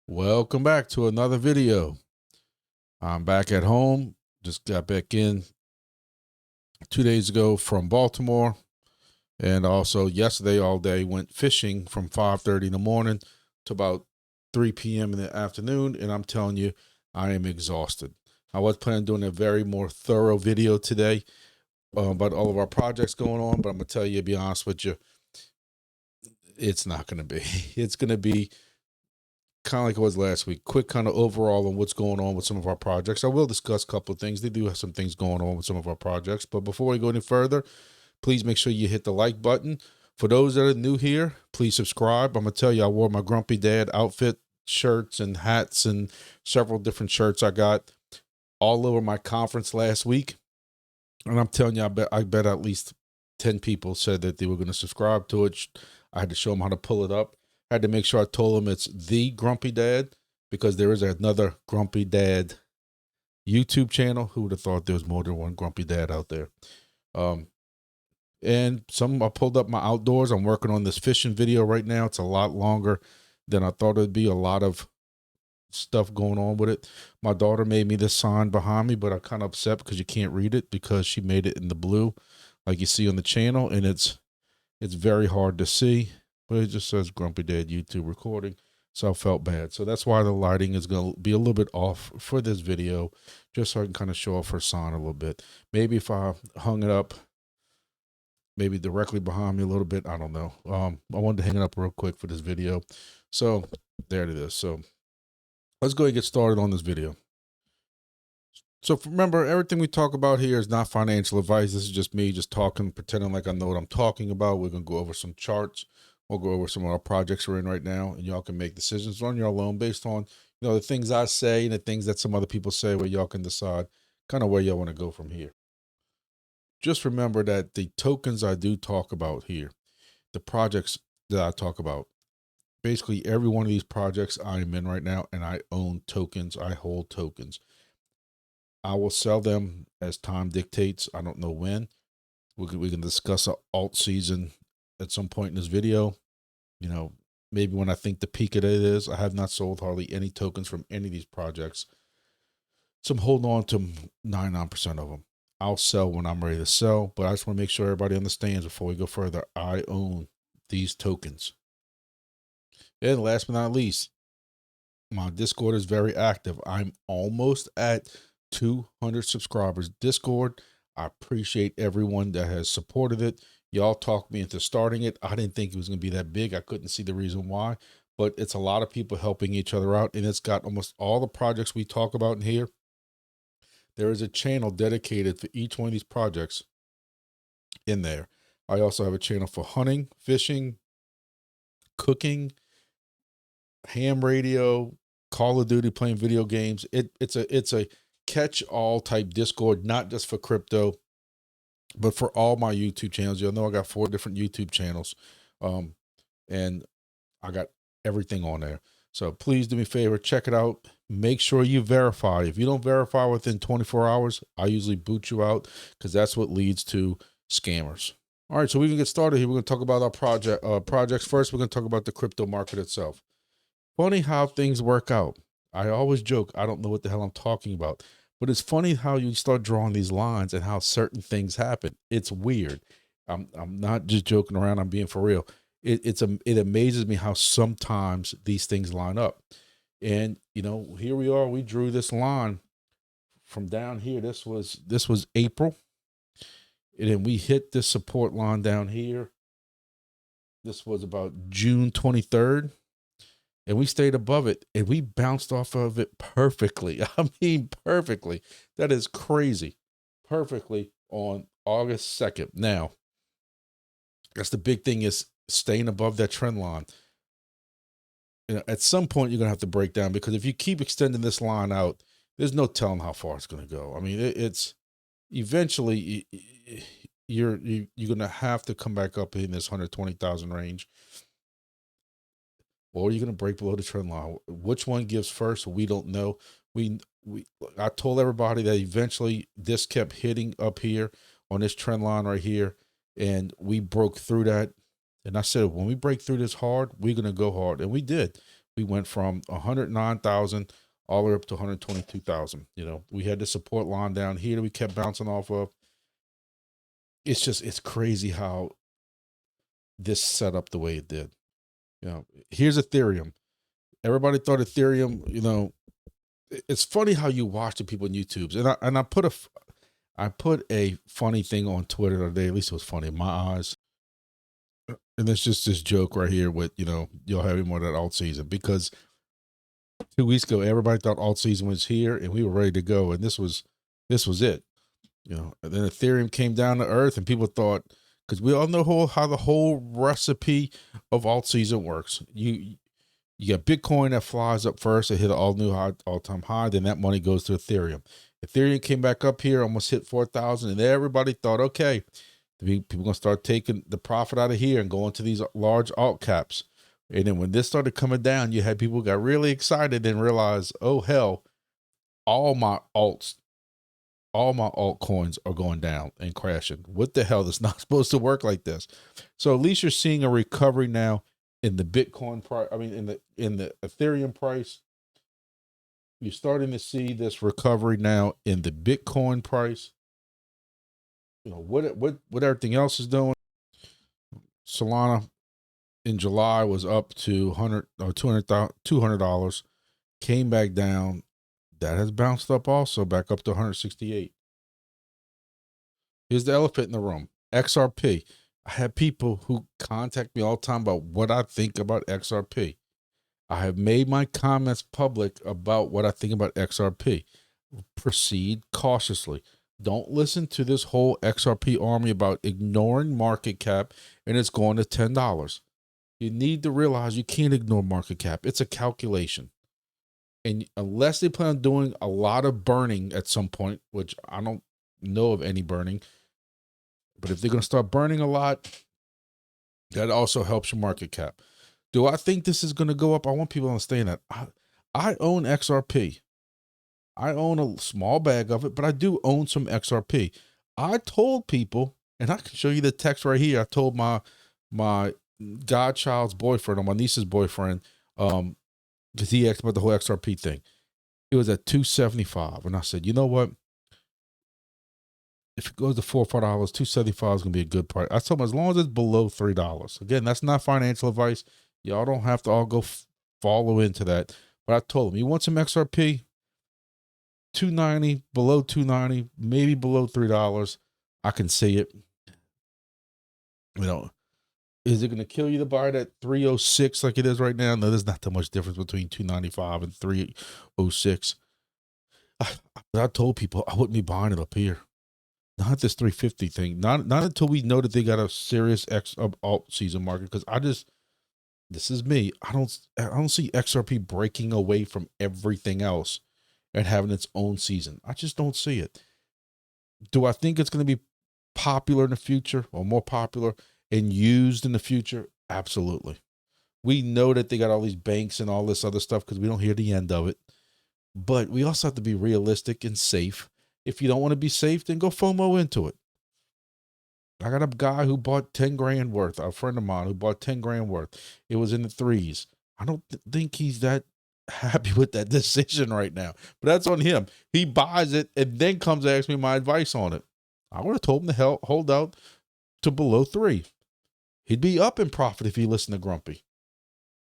Welcome back to another video. I'm back at home. Just got back in 2 days ago from Baltimore, and also yesterday all day went fishing from 5:30 in the morning to about 3 p.m. in the afternoon, and I'm telling you, I am exhausted. I was planning on doing a very more thorough video today about all of our projects going on, but I'm gonna tell you, to be honest with you, it's not gonna be. It's gonna be kind of like it was last week. Quick kind of overall on what's going on with some of our projects. I will discuss a couple of things. They do have some things going on with some of our projects, but before we go any further, please make sure you hit the like button. For those that are new here, please subscribe. I'm gonna tell you, I wore my Grumpy Dad outfit, shirts and hats, and several different shirts I got all over my conference last week, and I'm telling you, I bet at least 10 people said that they were going to subscribe to it. I had to show them how to pull it up. I had to make sure I told them it's the Grumpy Dad, because there is another Grumpy Dad YouTube channel. Who would have thought there was more than one Grumpy Dad out there? And I pulled up my outdoors. I'm working on this fishing video right now. It's a lot longer than I thought it'd be. A lot of stuff going on with it. My daughter made me this sign behind me, but I'm kind of upset because you can't read it because she made it in the blue like you see on the channel, and it's very hard to see, but it just says Grumpy Dad YouTube recording, so I felt bad. So that's why the lighting is going to be a little bit off for this video, just so I can kind of show off her sign a little bit. Maybe if I hung it up maybe directly behind me a little bit, I don't know. I wanted to hang it up real quick for this video, so there it is. So let's go ahead and get started on this video. So remember, everything we talk about here is not financial advice. This is just me just talking, pretending like I know what I'm talking about. We're going to go over some charts. We'll go over some of our projects we're in right now, and y'all can make decisions on your own based on, the things I say and the things that some other people say, where y'all can decide kind of where y'all want to go from here. Just remember that the tokens I do talk about here, the projects that I talk about, basically every one of these projects I'm in right now, and I own tokens. I hold tokens. I will sell them as time dictates. I don't know when. We can discuss an alt season at some point in this video. Maybe when I think the peak of it is. I have not sold hardly any tokens from any of these projects, so I'm holding on to 99% of them. I'll sell when I'm ready to sell, but I just want to make sure everybody understands before we go further, I own these tokens. And last but not least, my Discord is very active. I'm almost at 200 subscribers. Discord, I appreciate everyone that has supported it. Y'all talked me into starting it. I didn't think it was going to be that big. I couldn't see the reason why, but it's a lot of people helping each other out, and it's got almost all the projects we talk about in here. There is a channel dedicated for each one of these projects in there. I also have a channel for hunting, fishing, cooking, ham radio, Call of Duty, playing video games. It's a catch-all type Discord, not just for crypto, but for all my YouTube channels. You'll know I got 4 different YouTube channels, and I got everything on there. So please do me a favor, check it out. Make sure you verify. If you don't verify within 24 hours, I usually boot you out, because that's what leads to scammers. All right, so we can get started here. We're going to talk about our projects first. We're going to talk about the crypto market itself. Funny how things work out. I always joke, I don't know what the hell I'm talking about, but it's funny how you start drawing these lines and how certain things happen. It's weird. I'm not just joking around. I'm being for real. It amazes me how sometimes these things line up. And here we are. We drew this line from down here. This was April, and then we hit this support line down here. This was about June 23rd. And we stayed above it, and we bounced off of it perfectly. I mean, perfectly. That is crazy. Perfectly on August 2nd. Now, that's the big thing, is staying above that trend line. At some point, you're going to have to break down, because if you keep extending this line out, there's no telling how far it's going to go. I mean, it's eventually you're going to have to come back up in this 120,000 range. Or you're going to break below the trend line. Which one gives first, we don't know. I told everybody that eventually this kept hitting up here on this trend line right here, and we broke through that. And I said, when we break through this hard, we're going to go hard. And we did. We went from 109,000 all the way up to 122,000. You know, we had the support line down here that we kept bouncing off of. It's crazy how this set up the way it did. You know, here's Ethereum. Everybody thought Ethereum, you know, it's funny how you watch the people on YouTube's, and I put a funny thing on Twitter the other day. At least it was funny in my eyes. And it's just this joke right here with, you know, you'll have more of that alt season, because 2 weeks ago everybody thought alt season was here and we were ready to go, and this was it. You know, and then Ethereum came down to earth and people thought, because we all know how the whole recipe of alt season works. You got Bitcoin that flies up first, it hit an all-time high, then that money goes to Ethereum. Ethereum came back up here, almost hit 4,000, and everybody thought, okay, people gonna start taking the profit out of here and going to these large alt caps. And then when this started coming down, you had people who got really excited and realized, oh hell, all my altcoins are going down and crashing. What the hell? That's not supposed to work like this. So at least you're seeing a recovery now in the Bitcoin price. I mean, in the Ethereum price. You're starting to see this recovery now in the Bitcoin price. You know, what everything else is doing. Solana in July was up to $200, came back down. That has bounced up also, back up to 168. Here's the elephant in the room, XRP. I have people who contact me all the time about what I think about XRP. I have made my comments public about what I think about XRP. Proceed cautiously. Don't listen to this whole XRP army about ignoring market cap and it's going to $10. You need to realize you can't ignore market cap. It's a calculation. And unless they plan on doing a lot of burning at some point, which I don't know of any burning, but if they're going to start burning a lot, that also helps your market cap. Do I think this is going to go up? I want people to understand that. I own XRP. I own a small bag of it, but I do own some XRP. I told people, and I can show you the text right here. I told my godchild's boyfriend, or my niece's boyfriend, because he asked about the whole XRP thing. It was at $275, and I said, you know what? If it goes to $4 or $5, $275 is going to be a good price. I told him as long as it's below $3. Again, that's not financial advice. Y'all don't have to all go follow into that. But I told him, you want some XRP? $290, below $290, maybe below $3. I can see it. You know, is it going to kill you to buy it at 306 like it is right now? No, there's not that much difference between 295 and 306. I told people I wouldn't be buying it up here. Not this 350 thing. Not until we know that they got a serious alt season market. Because this is me. I don't see XRP breaking away from everything else and having its own season. I just don't see it. Do I think it's going to be popular in the future, or more popular and used in the future? Absolutely. We know that they got all these banks and all this other stuff because we don't hear the end of it. But we also have to be realistic and safe. If you don't want to be safe, then go FOMO into it. I got a guy who bought 10 grand worth, a friend of mine who bought 10 grand worth. It was in the threes. I don't think he's that happy with that decision right now, but that's on him. He buys it and then comes to ask me my advice on it. I would have told him to hold out to below 3. He'd be up in profit if he listened to Grumpy.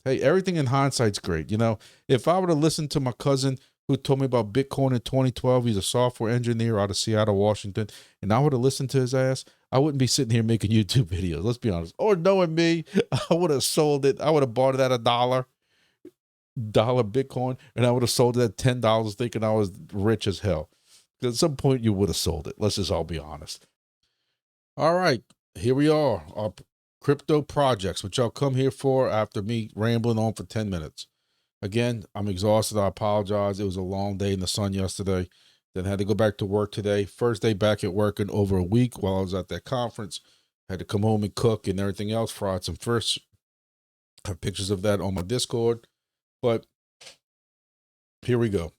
Hey, everything in hindsight's great. You know, if I were to listen to my cousin who told me about Bitcoin in 2012, he's a software engineer out of Seattle, Washington, and I would have listened to his ass, I wouldn't be sitting here making YouTube videos. Let's be honest. Or knowing me, I would have sold it. I would have bought it at $1 Bitcoin, and I would have sold it at $10 thinking I was rich as hell. At some point, you would have sold it. Let's just all be honest. All right, here we are, our crypto projects, which I'll come here for after me rambling on for 10 minutes. Again, I'm exhausted. I apologize. It was a long day in the sun yesterday. Then had to go back to work today. First day back at work in over a week while I was at that conference. Had to come home and cook and everything else. Fried some fish. I have pictures of that on my Discord. But here we go.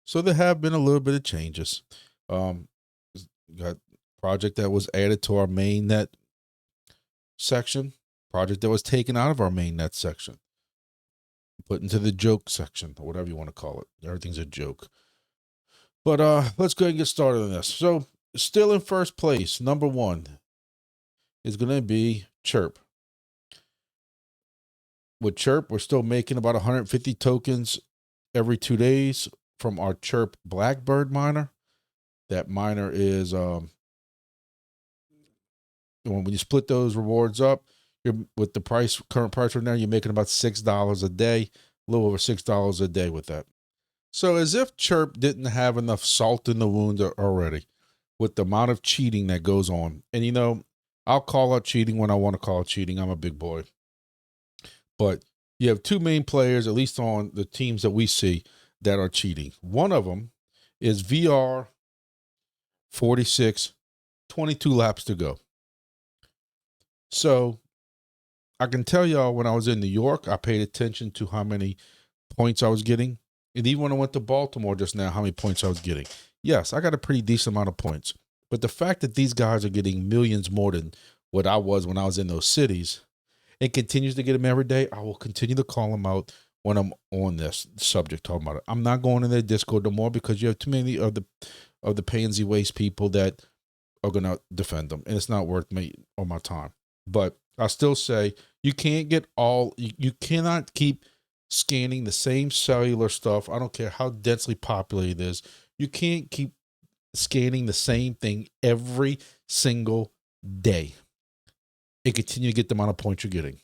So there have been a little bit of changes. Got project that was added to our mainnet section. Project that was taken out of our mainnet section. put into the joke section or whatever you want to call it. Everything's a joke. But let's go ahead and get started on this. So still in first place, number one is going to be Chirp. With Chirp, we're still making about 150 tokens every 2 days from our Chirp Blackbird miner. That miner is when you split those rewards up, you're with the current price right now, you're making about $6 a day, a little over $6 a day with that. So as if Chirp didn't have enough salt in the wound already with the amount of cheating that goes on. And you know, I'll call out cheating when I want to call it cheating. I'm a big boy. But you have two main players, at least on the teams that we see, that are cheating. One of them is VR 46, 22 laps to go. So I can tell y'all when I was in New York, I paid attention to how many points I was getting. And even when I went to Baltimore just now, how many points I was getting. Yes, I got a pretty decent amount of points. But the fact that these guys are getting millions more than what I was when I was in those cities, and continues to get them every day, I will continue to call them out when I'm on this subject talking about it. I'm not going in their Discord no more because you have too many of the pansy waste people that are going to defend them, and it's not worth me or my time. But I still say you can't get you cannot keep scanning the same cellular stuff. I don't care how densely populated it is. You can't keep scanning the same thing every single day and continue to get the amount of points you're getting.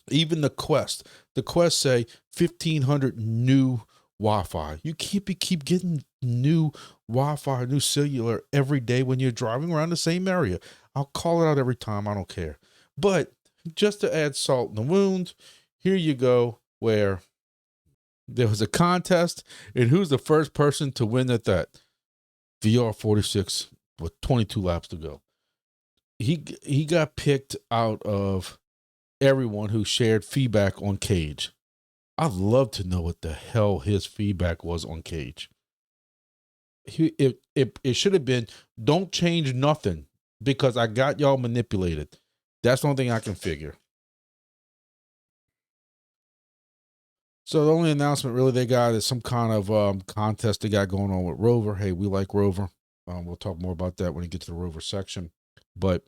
Even the quests say 1,500 new Wi-Fi. You keep getting new Wi-Fi, new cellular every day when you're driving around the same area. I'll call it out every time. I don't care. But just to add salt in the wound, here you go, where there was a contest, and who's the first person to win at that? VR 46 with 22 laps to go. He got picked out of everyone who shared feedback on KAGE. I'd love to know what the hell his feedback was on KAGE. It should have been, don't change nothing because I got y'all manipulated. That's the only thing I can figure. So the only announcement really they got is some kind of contest they got going on with ROVR. Hey, we like ROVR. We'll talk more about that when we get to the ROVR section. But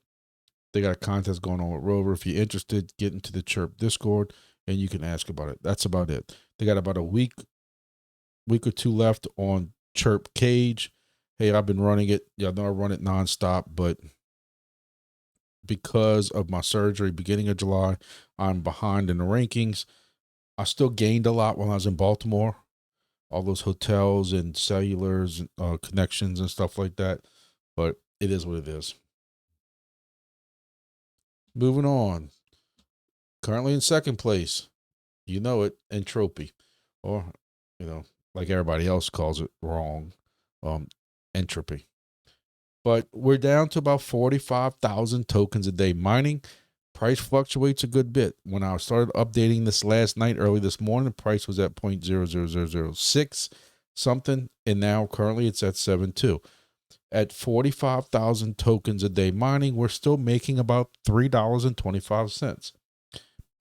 they got a contest going on with ROVR. If you're interested, get into the Chirp Discord and you can ask about it. That's about it. They got about a week or two left on Chirp KAGE. Hey, I've been running it. Y'all know I run it nonstop, but because of my surgery beginning of July, I'm behind in the rankings. I still gained a lot when I was in Baltimore. All those hotels and cellulars, connections and stuff like that. But it is what it is. Moving on. Currently in second place. You know it, Entropy. Or, you know, like everybody else calls it wrong, Entropy. But we're down to about 45,000 tokens a day mining. Price fluctuates a good bit. When I started updating this last night, early this morning, the price was at 0.00006 something, and now currently it's at 7.2. At 45,000 tokens a day mining, we're still making about $3.25.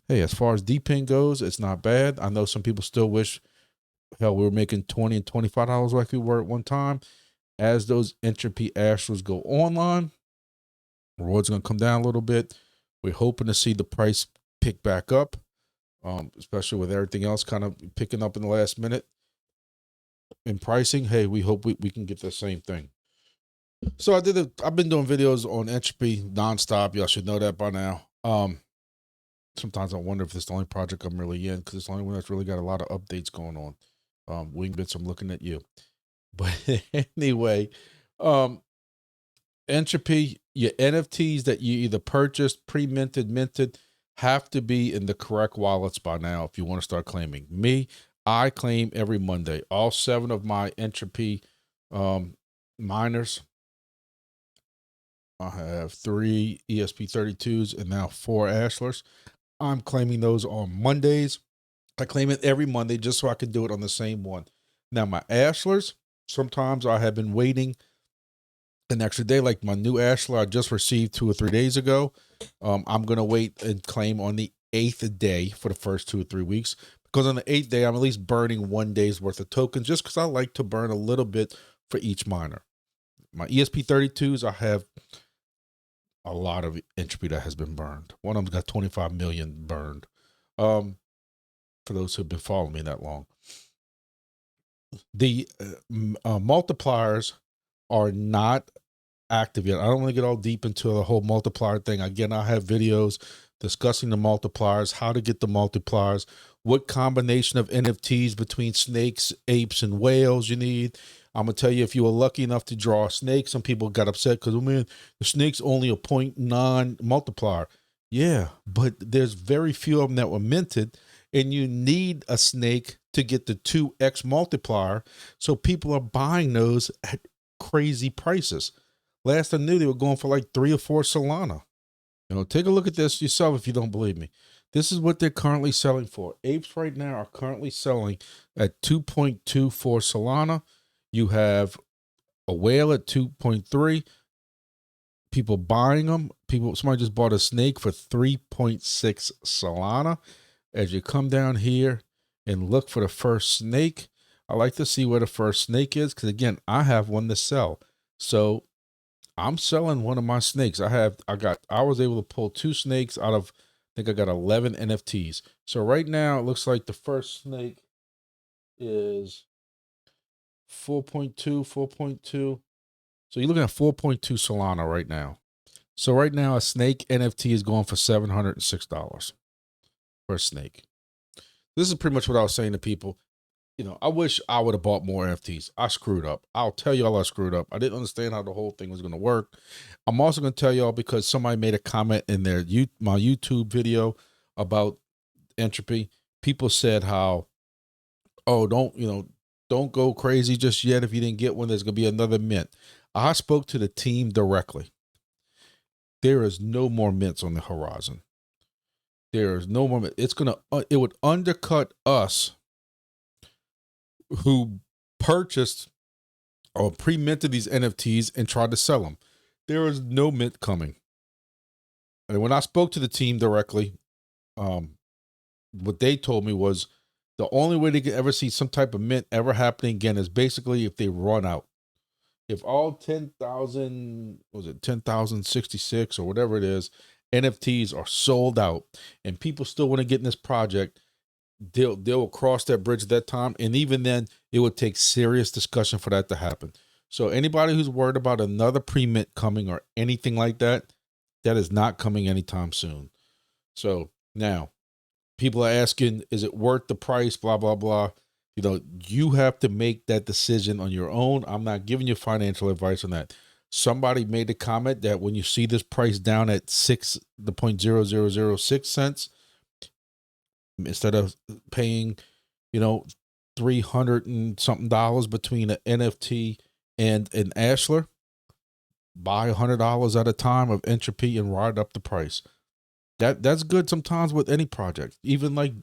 Hey, as far as DEPIN goes, it's not bad. I know some people still wish, hell, we were making $20 and $25 like we were at one time. As those Entropy Astros go online, rewards going to come down a little bit. We're hoping to see the price pick back up, especially with everything else kind of picking up in the last minute in pricing. Hey, we hope we can get the same thing. So I've been doing videos on Entropy nonstop. Y'all should know that by now. Sometimes I wonder if this is the only project I'm really in because it's the only one that's really got a lot of updates going on. Wingbits, I'm looking at you. But anyway, Entropy, your NFTs that you either purchased, pre-minted, minted, have to be in the correct wallets by now if you want to start claiming. I claim every Monday. All 7 of my Entropy miners. I have 3 ESP32s and now 4 Ashlers. I'm claiming those on Mondays. I claim it every Monday just so I can do it on the same one. Now, my Ashlers, sometimes I have been waiting an extra day, like my new Ashler I just received 2 or 3 days ago. I'm going to wait and claim on the 8th day for the first 2 or 3 weeks, because on the 8th day, I'm at least burning 1 day's worth of tokens, just because I like to burn a little bit for each miner. My ESP32s, I have a lot of entropy that has been burned. One of them's got 25 million burned. For those who've been following me that long. The multipliers are not active yet. I don't want to get all deep into the whole multiplier thing. Again, I have videos discussing the multipliers, how to get the multipliers, what combination of NFTs between snakes, apes, and whales you need. I'm going to tell you, if you were lucky enough to draw a snake, some people got upset because, oh man, the snake's only a 0.9 multiplier. Yeah, but there's very few of them that were minted, and you need a snake to get the 2x multiplier. So people are buying those at crazy prices. Last I knew, they were going for like 3 or 4 Solana. You know, take a look at this yourself if you don't believe me. This is what they're currently selling for. Apes right now are currently selling at 2.24 Solana. You have a whale at 2.3. People buying them. Somebody just bought a snake for 3.6 Solana. As you come down here and look for the first snake, I like to see where the first snake is, because again, I have one to sell. So I'm selling one of my snakes. I was able to pull 2 snakes out of, I think I got 11 NFTs. So right now it looks like the first snake is 4.2. So you're looking at 4.2 Solana right now. So right now a snake NFT is going for $706 for a snake. This is pretty much what I was saying to people. You know, I wish I would have bought more NFTs. I screwed up. I'll tell y'all I screwed up. I didn't understand how the whole thing was going to work. I'm also going to tell y'all, because somebody made a comment in my YouTube video about entropy. People said how, oh, don't go crazy just yet. If you didn't get one, there's going to be another mint. I spoke to the team directly. There is no more mints on the horizon. There is no more. It would undercut us who purchased or pre-minted these NFTs and tried to sell them. There is no mint coming. And when I spoke to the team directly, what they told me was the only way they could ever see some type of mint ever happening again is basically if they run out. If all 10,066 or whatever it is, NFTs are sold out and people still want to get in this project, they'll cross that bridge at that time. And even then, it would take serious discussion for that to happen. So anybody who's worried about another pre-mint coming or anything like that, that is not coming anytime soon. So now people are asking, is it worth the price? Blah, blah, blah. You know, you have to make that decision on your own. I'm not giving you financial advice on that. Somebody made a comment that when you see this price down at 0.0006 cents, instead of paying, you know, $300 and something between an NFT and an Ashler, buy $100 at a time of entropy and ride up the price. That's good sometimes with any project, even like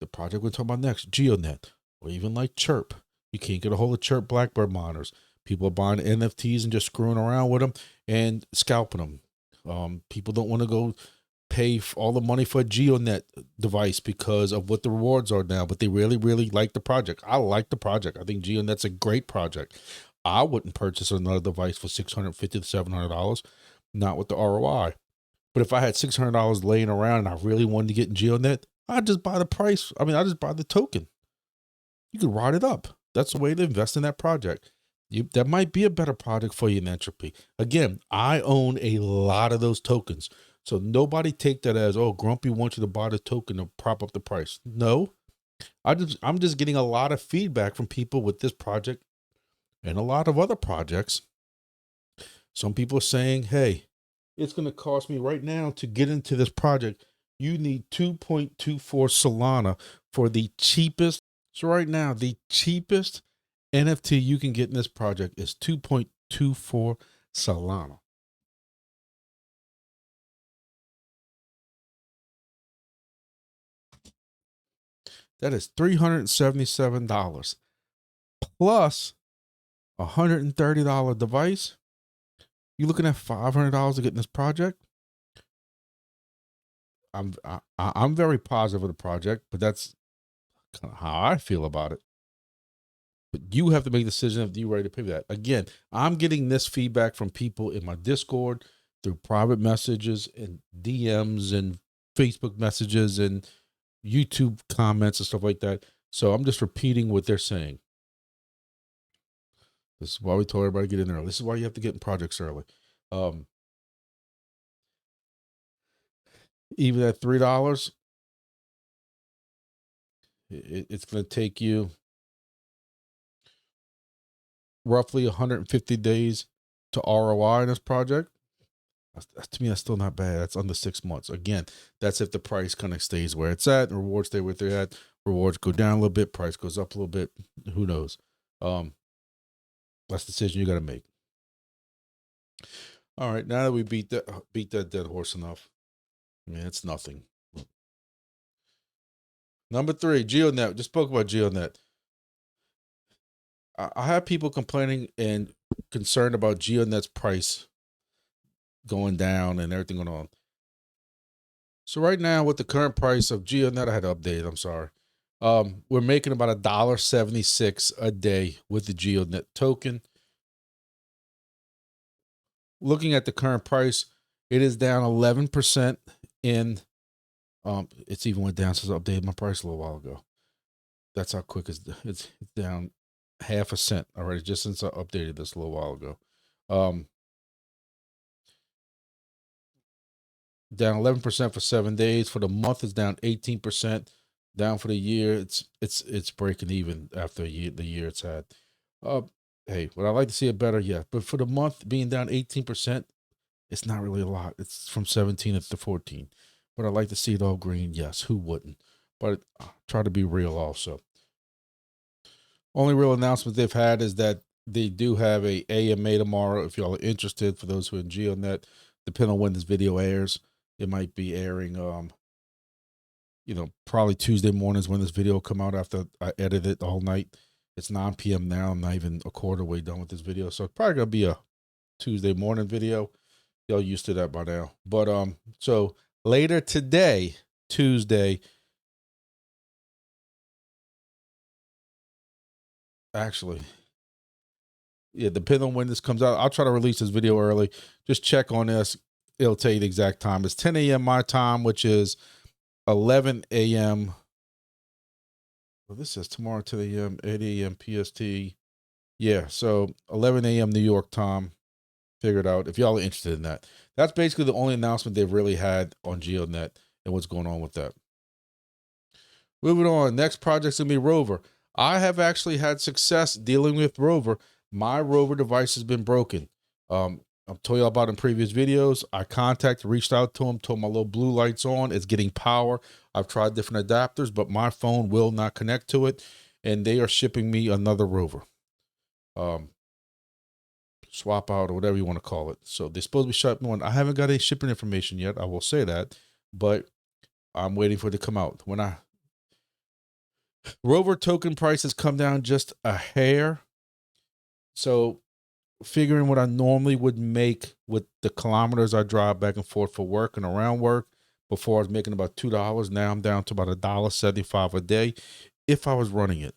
the project we're talking about next, GeoDNet, or even like Chirp. You can't get a hold of Chirp Blackbird miners. People are buying NFTs and just screwing around with them and scalping them. People don't want to go pay all the money for a GeoDNet device because of what the rewards are now, but they really, really like the project. I like the project. I think GeoDNet's a great project. I wouldn't purchase another device for $650 to $700, not with the ROI. But if I had $600 laying around and I really wanted to get in GeoDNet, I'd just buy the price. I mean, I just buy the token. You could ride it up. That's the way to invest in that project. That might be a better project for you in Entropy. Again, I own a lot of those tokens. So nobody take that as, oh, Grumpy wants you to buy the token to prop up the price. No, I'm just getting a lot of feedback from people with this project and a lot of other projects. Some people are saying, hey, it's going to cost me right now to get into this project. You need 2.24 Solana for the cheapest. So right now, the cheapest NFT you can get in this project is 2.24 Solana. That is $377 plus a $130 device. You're looking at $500 to get in this project. I'm very positive of the project, but that's kind of how I feel about it. But you have to make a decision if you're ready to pay for that. Again, I'm getting this feedback from people in my Discord through private messages and DMs and Facebook messages and YouTube comments and stuff like that. So I'm just repeating what they're saying. This is why we told everybody to get in early. This is why you have to get in projects early. Even at $3, it's going to take you roughly 150 days to ROI in this project. To me, that's still not bad. That's under 6 months. Again, that's if the price kind of stays where it's at, and rewards stay where they're at. Rewards go down a little bit, price goes up a little bit. Who knows? That's the decision you got to make. All right, now that we beat that dead horse enough, I mean, it's nothing. Number 3, GeoDNet. Just spoke about GeoDNet. I have people complaining and concerned about GeoDNet's price going down and everything going on. So right now, with the current price of GeoDNet, I had to update it. I'm sorry. We're making about $1.76 a day with the GeoDNet token. Looking at the current price, it is down 11% in. It's even went down since I updated my price a little while ago. That's how quick it's down 0.5 cent already just since I updated this a little while ago. Down 11% for 7 days. For the month, it's down 18%. Down for the year, it's breaking even after the year it's had. Hey, would I like to see it better? Yeah, but for the month being down 18%, it's not really a lot. It's from 17 to 14. Would I like to see it all green? Yes, who wouldn't? But try to be real also. Only real announcement they've had is that they do have a AMA tomorrow. If y'all are interested, for those who are in GeoDNet, depending on when this video airs, it might be airing, probably Tuesday mornings when this video will come out after I edit it all night. It's 9 p.m. now. I'm not even a quarter way done with this video. So it's probably going to be a Tuesday morning video. Y'all used to that by now. But so later today, Tuesday, actually, yeah, depending on when this comes out, I'll try to release this video early. Just check on this. It'll tell you the exact time. It's 10 a.m. my time, which is 11 a.m. Well, this says tomorrow 10 a.m., 8 a.m. PST. Yeah, so 11 a.m. New York time. Figure it out if y'all are interested in that. That's basically the only announcement they've really had on GeoDNet and what's going on with that. Moving on, next project's gonna be ROVR. I have actually had success dealing with ROVR. My ROVR device has been broken. I've told you about in previous videos. I reached out to him, told my little blue light's on. It's getting power. I've tried different adapters, but my phone will not connect to it, and they are shipping me another ROVR. Swap out or whatever you want to call it. So they're supposed to be shipping one. I haven't got any shipping information yet. I will say that, but I'm waiting for it to come out. ROVR token prices come down just a hair. So figuring what I normally would make with the kilometers I drive back and forth for work and around work, before I was making about $2. Now I'm down to about $1.75 a day if I was running it.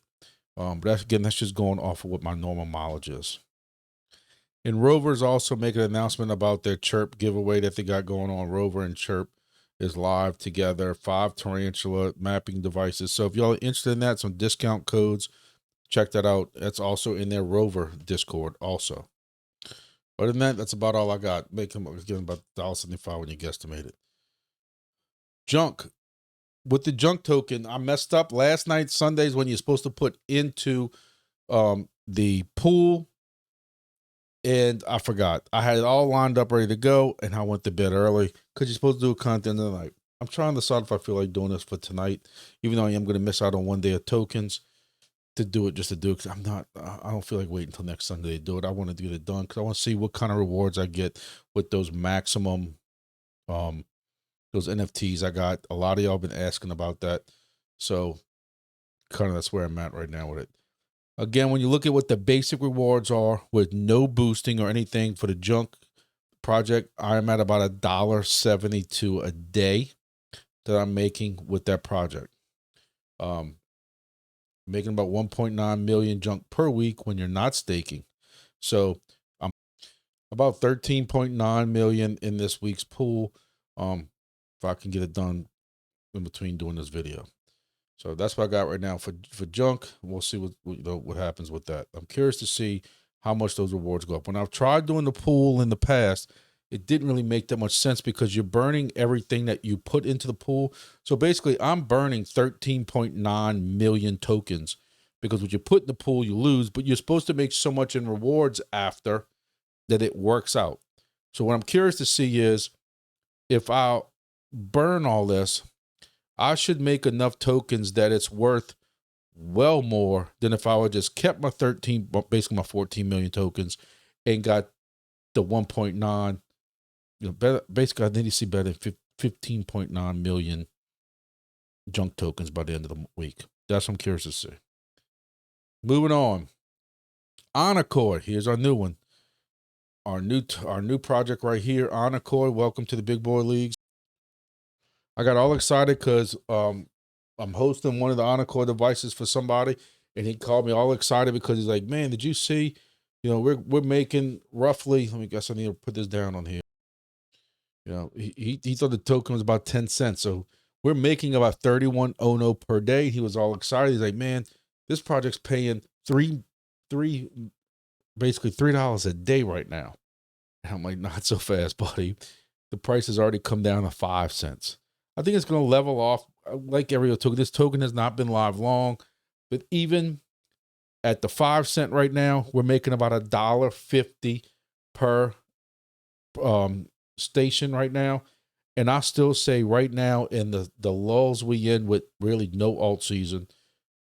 But that's just going off of what my normal mileage is. And ROVR is also making an announcement about their Chirp giveaway that they got going on. ROVR and Chirp is live together. 5 Tarantula mapping devices. So if y'all are interested in that, some discount codes, check that out. That's also in their ROVR Discord also. Other than that, that's about all I got. Make them getting about $1.75 when you guesstimate it. Junk. With the junk token, I messed up last night. Sundays when you're supposed to put into the pool, and I forgot. I had it all lined up, ready to go, and I went to bed early because you're supposed to do content of the night. I'm trying to decide if I feel like doing this for tonight, even though I am going to miss out on one day of tokens, to do it just to do it, because I don't feel like waiting until next Sunday to do it. I want to get it done because I want to see what kind of rewards I get with those maximum those NFTs I got. A lot of y'all been asking about that, so kind of that's where I'm at right now with it. Again, when you look at what the basic rewards are with no boosting or anything for the junk project, I'm at about $1.72 a day. that I'm making with that project. Making about 1.9 million junk per week when you're not staking. So I'm about 13.9 million in this week's pool. If I can get it done in between doing this video. So that's what I got right now for junk. We'll see what happens with that. I'm curious to see how much those rewards go up. When I've tried doing the pool in the past, it didn't really make that much sense because you're burning everything that you put into the pool. So basically I'm burning 13.9 million tokens because what you put in the pool, you lose, but you're supposed to make so much in rewards after that it works out. So what I'm curious to see is if I burn all this, I should make enough tokens that it's worth well more than if I would just kept my basically my 14 million tokens and got the 1.9, better, basically I need to see better than 15.9 million junk tokens by the end of the week. That's what I'm curious to see. Moving on. Onocoy, here's our new one. Our new project right here, Onocoy. Welcome to the big boy leagues. I got all excited because I'm hosting one of the Onocoy devices for somebody, and he called me all excited because he's like, "Man, did you see? We're making roughly. Let me guess. I need to put this down on here. He thought the token was about 10 cents, so we're making about 31 Ono per day. He was all excited. He's like, "Man, this project's paying basically $3 a day right now." And I'm like, "Not so fast, buddy. The price has already come down to 5 cents." I think it's going to level off like every other token. This token has not been live long, but even at the 5 cent right now, we're making about $1.50 per station right now. And I still say right now in the lulls we in with really no alt season,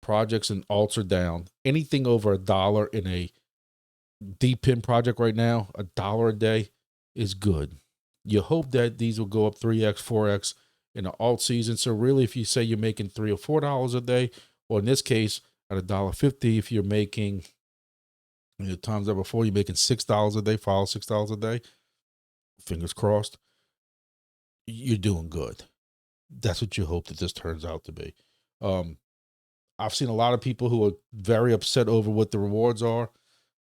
projects and alts are down. Anything over $1 in a DEPIN project right now, $1 a day is good. You hope that these will go up 3x, 4x in the alt season. So really, if you say you're making $3 or $4 a day, or in this case, at $1.50, if you're making, times that before, you're making $6 a day, $6 a day, fingers crossed, you're doing good. That's what you hope that this turns out to be. I've seen a lot of people who are very upset over what the rewards are.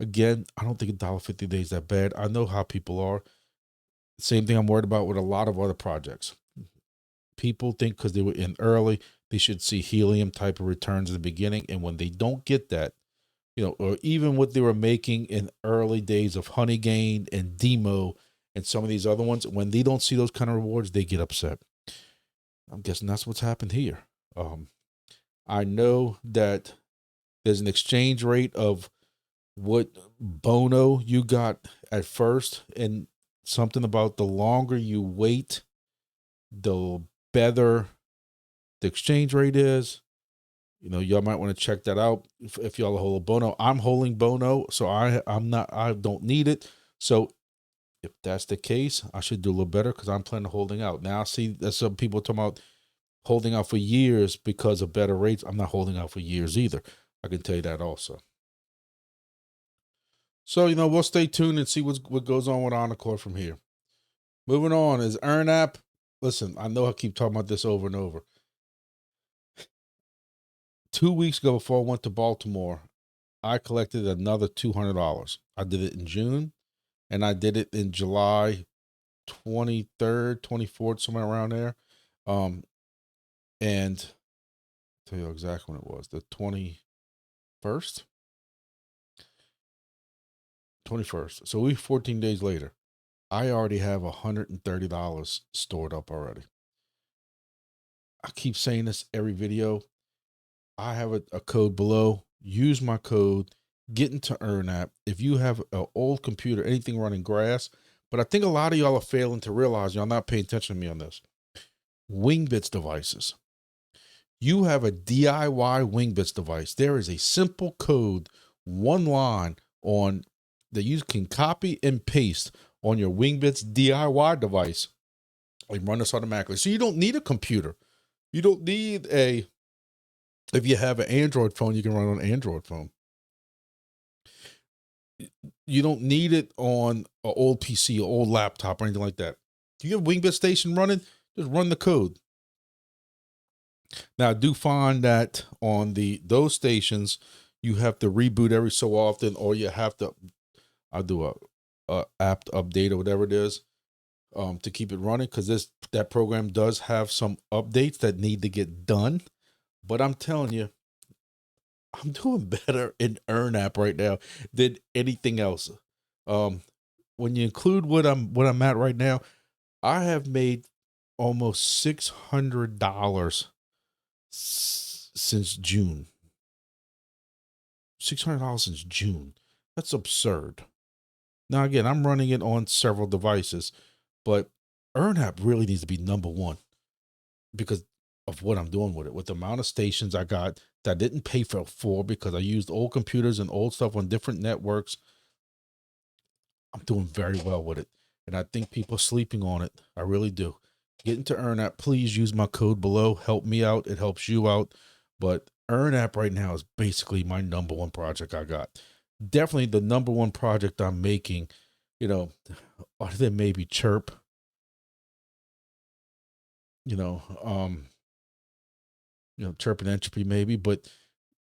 Again, I don't think $1.50 a day is that bad. I know how people are. Same thing I'm worried about with a lot of other projects. People think because they were in early, they should see Helium type of returns in the beginning. And when they don't get that, or even what they were making in early days of Honeygain and DIMO and some of these other ones, when they don't see those kind of rewards, they get upset. I'm guessing that's what's happened here. I know that there's an exchange rate of what Bono you got at first, and something about the longer you wait, the better the exchange rate is. Y'all might want to check that out if y'all are holding Bono. I'm holding Bono, so I don't need it. So if that's the case, I should do a little better because I'm planning on holding out. Now I see that some people talking about holding out for years because of better rates. I'm not holding out for years either. I can tell you that also. So, we'll stay tuned and see what goes on with Onocoy from here. Moving on is Earnapp. Listen, I know I keep talking about this over and over. 2 weeks ago, before I went to Baltimore, I collected another $200. I did it in June, and I did it in July 23rd, 24th, somewhere around there. And I'll tell you exactly when it was, the 21st. So 14 days later, I already have $130 stored up already. I keep saying this every video. I have a code below. Use my code. Get into Earnapp. If you have an old computer, anything running grass, but I think a lot of y'all are failing to realize, y'all not paying attention to me on this. Wingbits devices. You have a DIY Wingbits device. There is a simple code, one line on that you can copy and paste on your Wingbits DIY device and run this automatically. So you don't need a computer. You don't need if you have an Android phone, you can run on an Android phone. You don't need it on an old PC, or old laptop, or anything like that. If you have Wingbits Station running, just run the code. Now I do find that on those stations, you have to reboot every so often, or you have to, I do a app update or whatever it is, to keep it running, because that program does have some updates that need to get done. But I'm telling you, I'm doing better in Earnapp right now than anything else. When you include what I'm at right now, I have made almost $600 since June. $600 since June. That's absurd. Now again, I'm running it on several devices, but Earnapp really needs to be #1 because of what I'm doing with it. With the amount of stations I got that I didn't pay for because I used old computers and old stuff on different networks, I'm doing very well with it. And I think people are sleeping on it. I really do. Get into Earnapp. Please use my code below. Help me out. It helps you out. But Earnapp right now is basically my #1 project I got. Definitely the #1 project I'm making, you know, other than maybe Chirp, you know, Chirp and Entropy maybe. But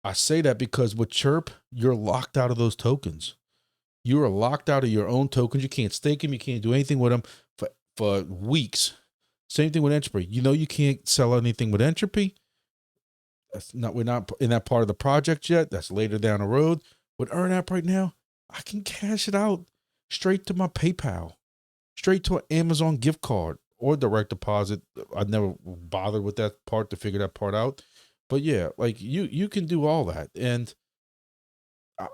I say that because with Chirp, you're locked out of those tokens. You are locked out of your own tokens. You can't stake them. You can't do anything with them for weeks. Same thing with Entropy. You can't sell anything with Entropy. We're not in that part of the project yet. That's later down the road. With Earnapp right now, I can cash it out straight to my PayPal, straight to an Amazon gift card or direct deposit. I never bothered with that part to figure that part out. But yeah, like you can do all that. And I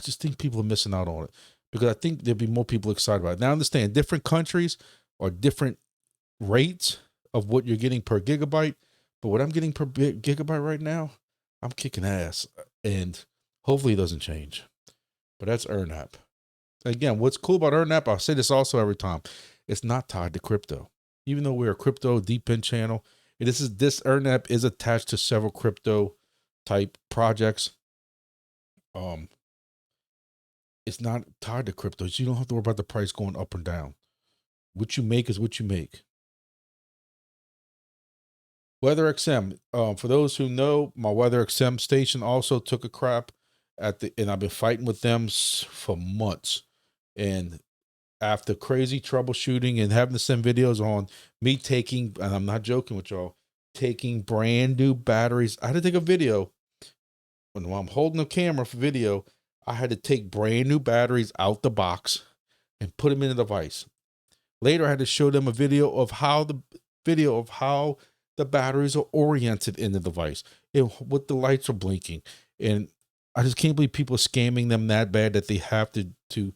just think people are missing out on it because I think there'd be more people excited about it. Now, I understand different countries are different rates of what you're getting per gigabyte, but what I'm getting per gigabyte right now, I'm kicking ass, and hopefully it doesn't change. But that's Earnapp. Again, what's cool about Earnapp, I'll say this also every time, it's not tied to crypto. Even though we're a crypto DEPIN channel, this Earnapp is attached to several crypto type projects. It's not tied to crypto. So you don't have to worry about the price going up and down. What you make is what you make. Weather XM. For those who know, my Weather XM station also took a crap and I've been fighting with them for months. And after crazy troubleshooting and having to send videos on me taking, and I'm not joking with y'all, taking brand new batteries. I had to take a video when I'm holding the camera for video. I had to take brand new batteries out the box and put them in the device. Later, I had to show them a video of how the batteries are oriented in the device and what the lights are blinking. And I just can't believe people are scamming them that bad that they have to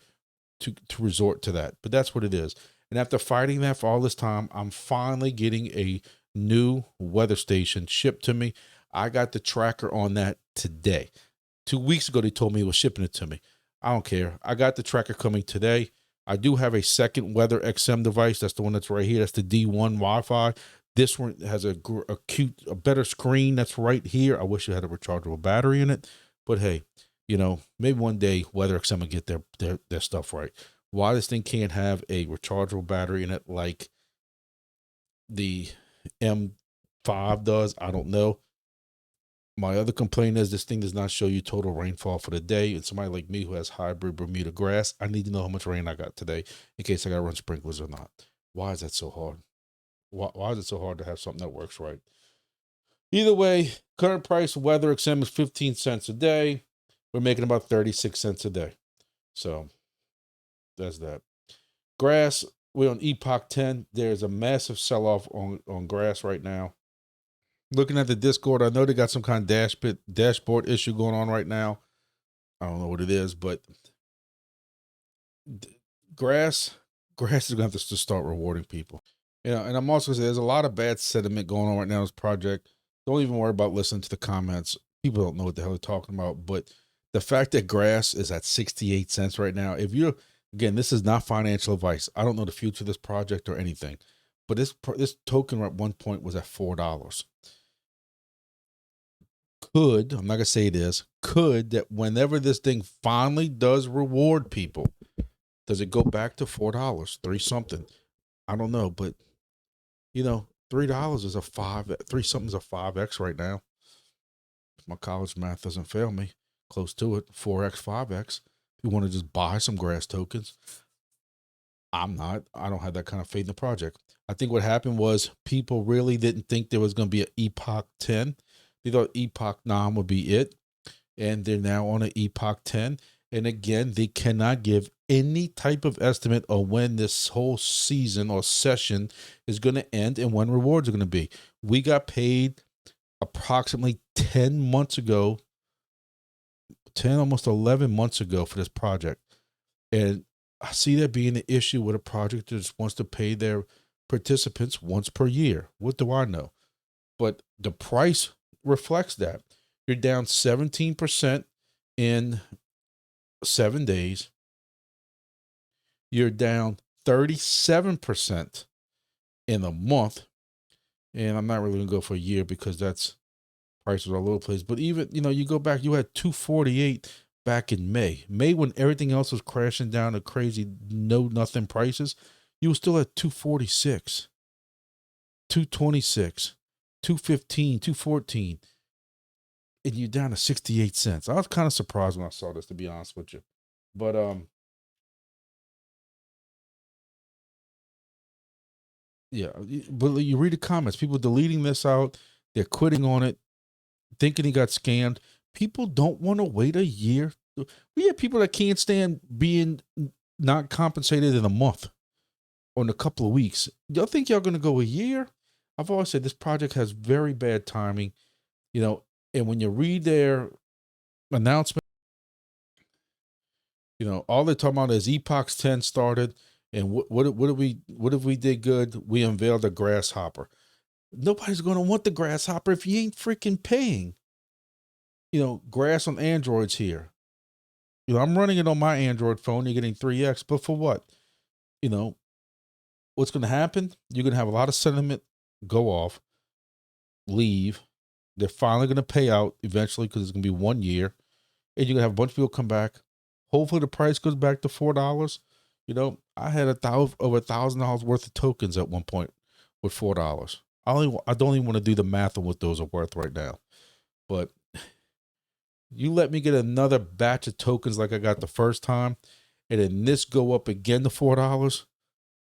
resort to that. But that's what it is. And after fighting that for all this time, I'm finally getting a new weather station shipped to me. I got the tracker on that today. 2 weeks ago, they told me it was shipping it to me. I don't care. I got the tracker coming today. I do have a second Weather XM device. That's the one that's right here. That's the D1 Wi-Fi. This one has a better screen that's right here. I wish it had a rechargeable battery in it. But hey, maybe one day Weather XM will get their stuff right. Why this thing can't have a rechargeable battery in it like the M5 does, I don't know. My other complaint is this thing does not show you total rainfall for the day. And somebody like me who has hybrid Bermuda grass, I need to know how much rain I got today in case I got to run sprinklers or not. Why is that so hard? Why is it so hard to have something that works right? Either way, current price of Weather XM is 15 cents a day. We're making about 36 cents a day. So that's that. Grass, we're on Epoch 10. There's a massive sell-off on grass right now. Looking at the Discord, I know they got some kind of dashboard issue going on right now. I don't know what it is, but grass is going to have to start rewarding people. And I'm also going to say there's a lot of bad sentiment going on right now in this project. Don't even worry about listening to the comments. People don't know what the hell they're talking about. But the fact that grass is at 68 cents right now, again, this is not financial advice. I don't know the future of this project or anything. But this token at one point was at $4. I'm not going to say it is, that whenever this thing finally does reward people, does it go back to $4, 3 something? I don't know, but $3 is a 3 something's a 5x right now. If my college math doesn't fail me, close to it, 4x, 5x. If you want to just buy some grass tokens, I don't have that kind of faith in the project. I think what happened was people really didn't think there was going to be an Epoch 10. They thought Epoch 9 would be it. And they're now on an Epoch 10. And again, they cannot give any type of estimate on when this whole season or session is going to end and when rewards are going to be. We got paid approximately 10 months ago, 10, almost 11 months ago for this project. And I see that being an issue with a project that just wants to pay their participants once per year. What do I know? But the price reflects that. You're down 17% in 7 days. You're down 37% in a month. And I'm not really going to go for a year because that's prices are all over the place. But even, you go back, you had 248 back in May. May, when everything else was crashing down to crazy nothing prices, you were still at 246, 226, 215, 214. And you're down to 68 cents. I was kind of surprised when I saw this, to be honest with you. But yeah, but you read the comments, people deleting this out, they're quitting on it, thinking he got scammed. People don't want to wait a year. We have people that can't stand being not compensated in a month or in a couple of weeks. Y'all think y'all going to go a year? I've always said this project has very bad timing, and when you read their announcement, all they're talking about is Epoch 10 started, and what if we did good? We unveiled a grasshopper. Nobody's going to want the grasshopper if you ain't freaking paying. Grass on Androids here. I'm running it on my Android phone. You're getting 3x, but for what? What's going to happen? You're going to have a lot of sentiment go off, leave. They're finally going to pay out eventually because it's going to be 1 year. And you're going to have a bunch of people come back. Hopefully the price goes back to $4. I had over $1,000 worth of tokens at one point with $4. I don't even want to do the math on what those are worth right now. But you let me get another batch of tokens like I got the first time, and then this go up again to $4.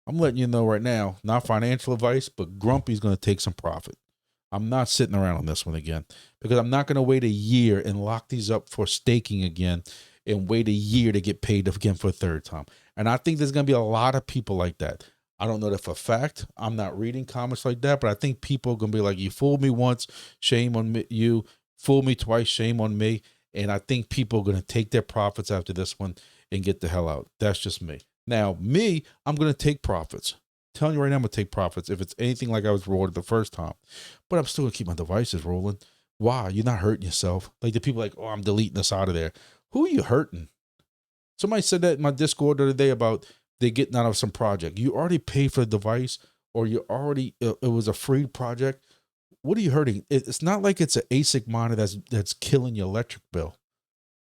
I'm letting you know right now, not financial advice, but Grumpy's going to take some profit. I'm not sitting around on this one again because I'm not going to wait a year and lock these up for staking again and wait a year to get paid again for a third time. And I think there's going to be a lot of people like that. I don't know that for a fact. I'm not reading comments like that, but I think people are going to be like, you fooled me once, shame on you. Fooled me twice, shame on me. And I think people are going to take their profits after this one and get the hell out. That's just me. Now, I'm going to take profits. I'm telling you right now, I'm going to take profits if it's anything like I was rewarded the first time. But I'm still going to keep my devices rolling. Why? You're not hurting yourself. Like the people like, oh, I'm deleting this out of there. Who are you hurting? Somebody said that in my Discord the other day about they getting out of some project. You already paid for the device, or you already, it was a free project. What are you hurting? It's not like it's an ASIC monitor that's killing your electric bill.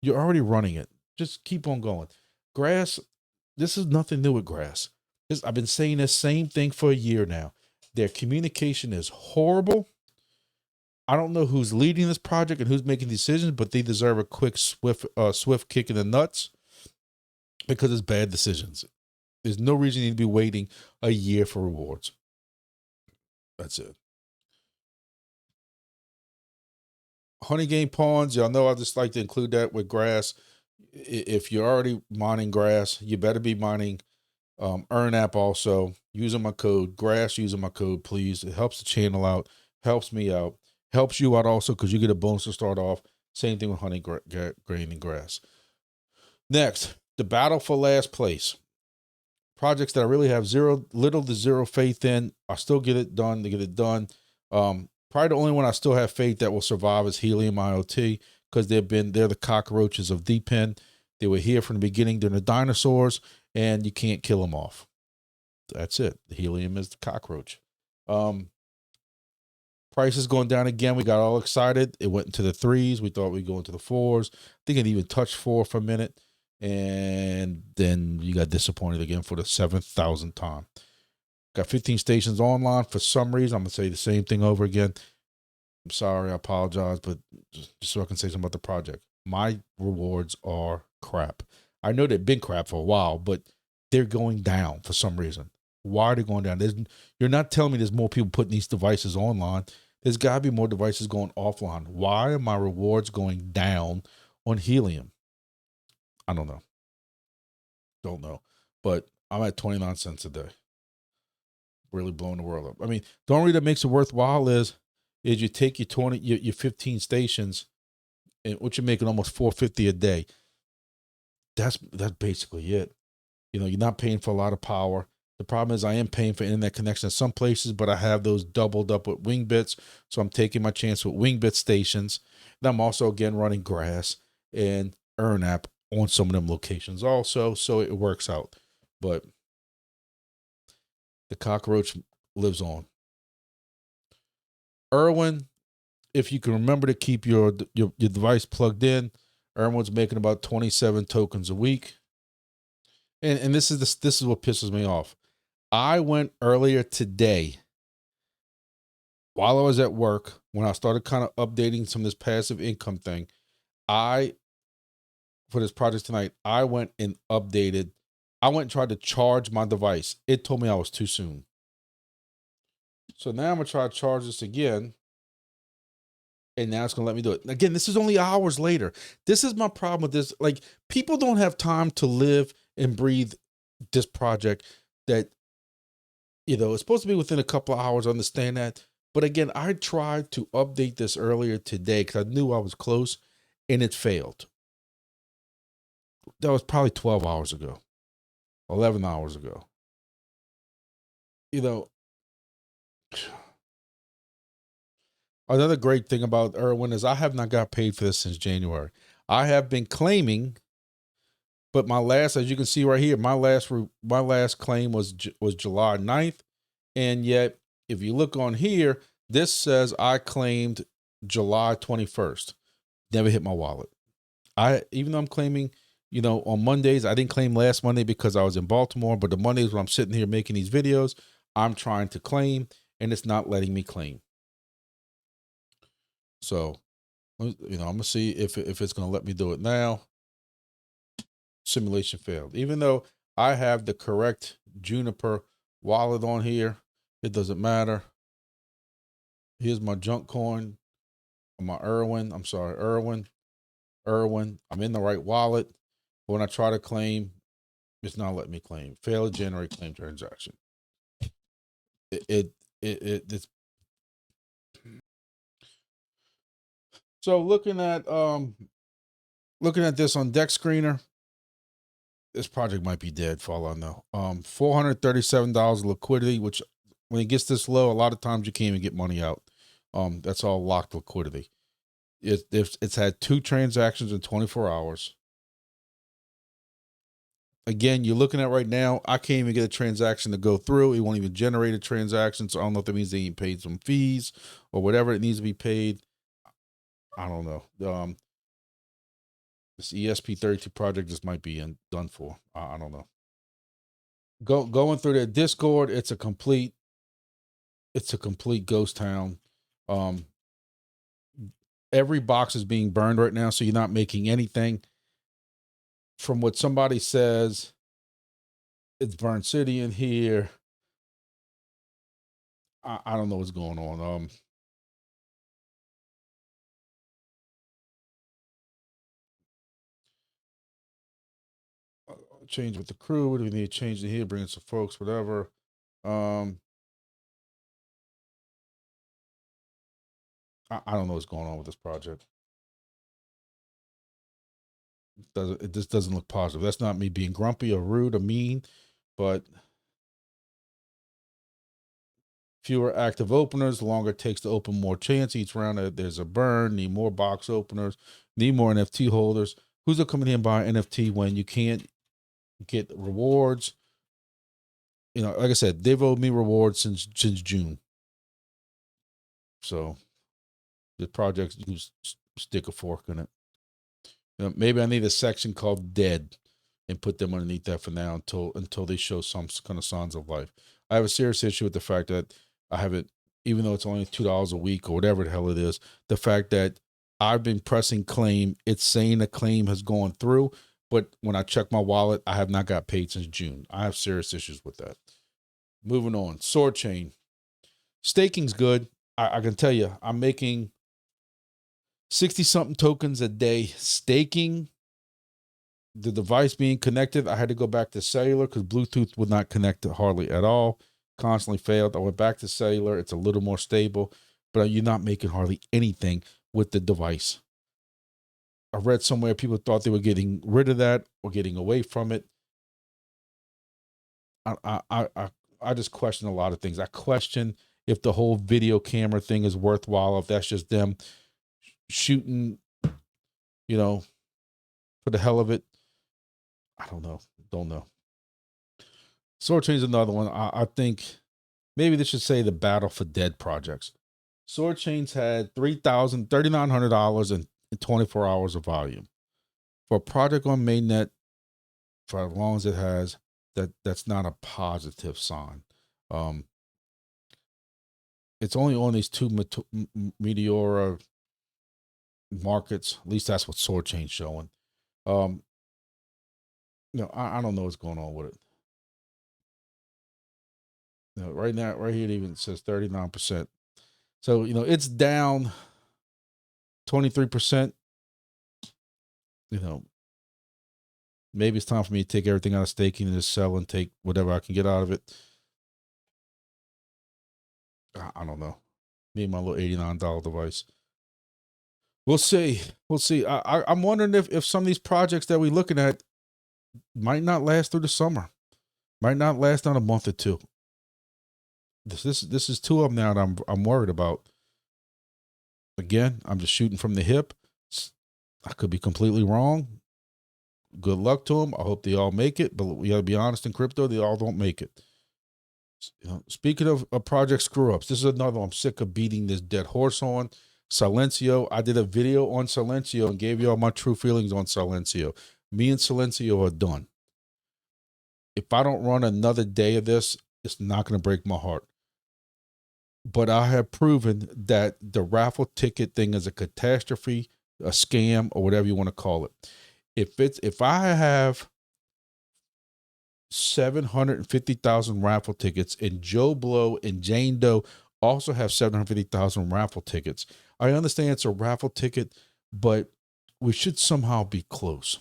You're already running it. Just keep on going. Grass, this is nothing new with grass. I've been saying the same thing for a year now. Their communication is horrible. I don't know who's leading this project and who's making decisions, but they deserve a quick, swift kick in the nuts because it's bad decisions. There's no reason you need to be waiting a year for rewards. That's it. Honeygain pawns, y'all know I just like to include that with grass. If you're already mining grass, you better be mining Earnapp also. Using my code, grass, using my code, please. It helps the channel out, helps me out, helps you out also because you get a bonus to start off. Same thing with Honeygain and grass. Next, the battle for last place. Projects that I really have little to zero faith in, I still get it done. They get it done. Probably the only one I still have faith that will survive is Helium IoT because they're the cockroaches of DEPIN. They were here from the beginning. They're the dinosaurs, and you can't kill them off. That's it. The Helium is the cockroach. Price is going down again. We got all excited. It went into the 3s. We thought we'd go into the 4s. I think it even touched 4 for a minute. And then you got disappointed again for the 7,000th time. Got 15 stations online. For some reason, I'm going to say the same thing over again. I'm sorry, I apologize, but just so I can say something about the project. My rewards are crap. I know they've been crap for a while, but they're going down for some reason. Why are they going down? You're not telling me there's more people putting these devices online. There's got to be more devices going offline. Why are my rewards going down on Helium? I don't know. Don't know. But I'm at 29 cents a day. Really blowing the world up. I mean, the only that makes it worthwhile is you take your 15 stations, and what you're making almost $4.50 a day. That's basically it. You know, you're not paying for a lot of power. The problem is I am paying for internet connection in some places, but I have those doubled up with Wingbits, so I'm taking my chance with Wingbit stations. And I'm also, again, running Grass and Earnapp on some of them locations also, so it works out. But the cockroach lives on. ERWIN, if you can remember to keep your device plugged in, ERWIN's making about 27 tokens a week. And this is what pisses me off. I went earlier today while I was at work, when I started kind of updating some of this passive income thing. For this project tonight, I went and updated. I went and tried to charge my device. It told me I was too soon. So now I'm going to try to charge this again. And now it's going to let me do it. Again, this is only hours later. This is my problem with this. Like, people don't have time to live and breathe this project that, you know, it's supposed to be within a couple of hours. I understand that. But again, I tried to update this earlier today because I knew I was close, and it failed. That was probably 12 hours ago, 11 hours ago. You know, another great thing about ERWIN is I have not got paid for this since January. I have been claiming, but my last, as you can see right here, my last claim was July 9th. And yet, if you look on here, this says I claimed July 21st. Never hit my wallet. Even though I'm claiming, you know, on Mondays, I didn't claim last Monday because I was in Baltimore, but the Mondays when I'm sitting here making these videos, I'm trying to claim, and it's not letting me claim. So, you know, I'm gonna see if it's gonna let me do it now. Simulation failed. Even though I have the correct Juniper wallet on here, it doesn't matter. Here's my junk coin, my ERWIN. I'm sorry, ERWIN. I'm in the right wallet. But when I try to claim, it's not letting me claim. Fail to generate claim transaction. It's so looking at this on Deck Screener, this project might be dead for all I know. $437 liquidity, which when it gets this low, a lot of times you can't even get money out. That's all locked liquidity. It's had 2 transactions in 24 hours. Again, you're looking at right now, I can't even get a transaction to go through. It won't even generate a transaction. So I don't know if that means they ain't paid some fees or whatever it needs to be paid. I don't know. This ESP32 project just might be done for. I don't know. Going through their Discord, it's a complete ghost town. Every box is being burned right now, so you're not making anything. From what somebody says, it's Burn City in here. I don't know what's going on. Change with the crew. What do we need to change in here? Bring in some folks, whatever. I don't know what's going on with this project. It just doesn't look positive. That's not me being grumpy or rude or mean, but fewer active openers, the longer it takes to open more chance each round. There's a burn. Need more box openers. Need more NFT holders. Who's coming in and buying NFT when you can't get rewards? You know, like I said, they've owed me rewards since June. So the project, you can stick a fork in it. You know, maybe I need a section called dead and put them underneath that for now until they show some kind of signs of life. I have a serious issue with the fact that I haven't, even though it's only $2 a week or whatever the hell it is, the fact that I've been pressing claim, it's saying the claim has gone through, but when I check my wallet, I have not got paid since June. I have serious issues with that. Moving on, SOARCHAIN. Staking's good. I can tell you, I'm making 60-something tokens a day staking. The device being connected, I had to go back to cellular because Bluetooth would not connect hardly at all. Constantly failed. I went back to cellular. It's a little more stable, but you're not making hardly anything with the device. I read somewhere people thought they were getting rid of that or getting away from it. I just question a lot of things. I question if the whole video camera thing is worthwhile, if that's just them shooting, you know, for the hell of it. I don't know. Don't know. SOARCHAIN is another one. I think maybe this should say the Battle for Dead projects. SOARCHAIN's had $3,900 and 24 hours of volume. For a project on mainnet, for as long as it has, that's not a positive sign. It's only on these two Meteora markets. At least that's what SOARCHAIN's showing. I don't know what's going on with it. Right now, right here, it even says 39%. So, it's down 23%. Maybe it's time for me to take everything out of staking and just sell and take whatever I can get out of it. I don't know. Me and my little $89 device. We'll see. We'll see. I'm wondering if some of these projects that we're looking at might not last through the summer. Might not last on a month or two. This is two of them now that I'm worried about. Again, I'm just shooting from the hip. I could be completely wrong. Good luck to them. I hope they all make it, but we got to be honest in crypto, they all don't make it. Speaking of project screw ups, this is another one I'm sick of beating this dead horse on. Silencio. I did a video on Silencio and gave you all my true feelings on Silencio. Me and Silencio are done. If I don't run another day of this, it's not going to break my heart. But I have proven that the raffle ticket thing is a catastrophe, a scam, or whatever you want to call it. If I have 750,000 raffle tickets and Joe Blow and Jane Doe also have 750,000 raffle tickets, I understand it's a raffle ticket, but we should somehow be close.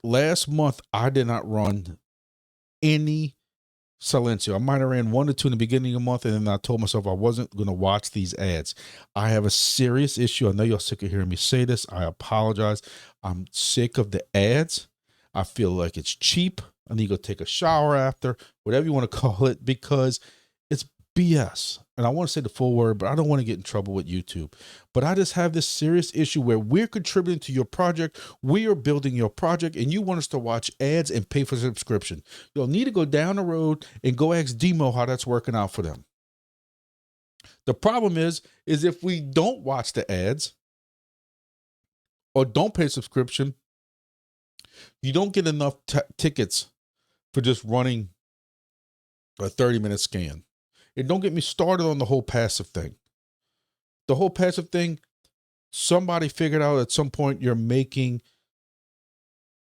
Last month, I did not run any Silencio. I might have ran 1 or 2 in the beginning of the month, and then I told myself I wasn't going to watch these ads. I have a serious issue. I know you're sick of hearing me say this. I apologize. I'm sick of the ads. I feel like it's cheap. I need to go take a shower after, whatever you want to call it, because it's BS. And I want to say the full word, but I don't want to get in trouble with YouTube. But I just have this serious issue where we're contributing to your project. We are building your project, and you want us to watch ads and pay for subscription. You'll need to go down the road and go ask DIMO how that's working out for them. The problem is if we don't watch the ads or don't pay subscription, you don't get enough tickets for just running a 30-minute scan. And don't get me started on the whole passive thing. The whole passive thing, somebody figured out at some point you're making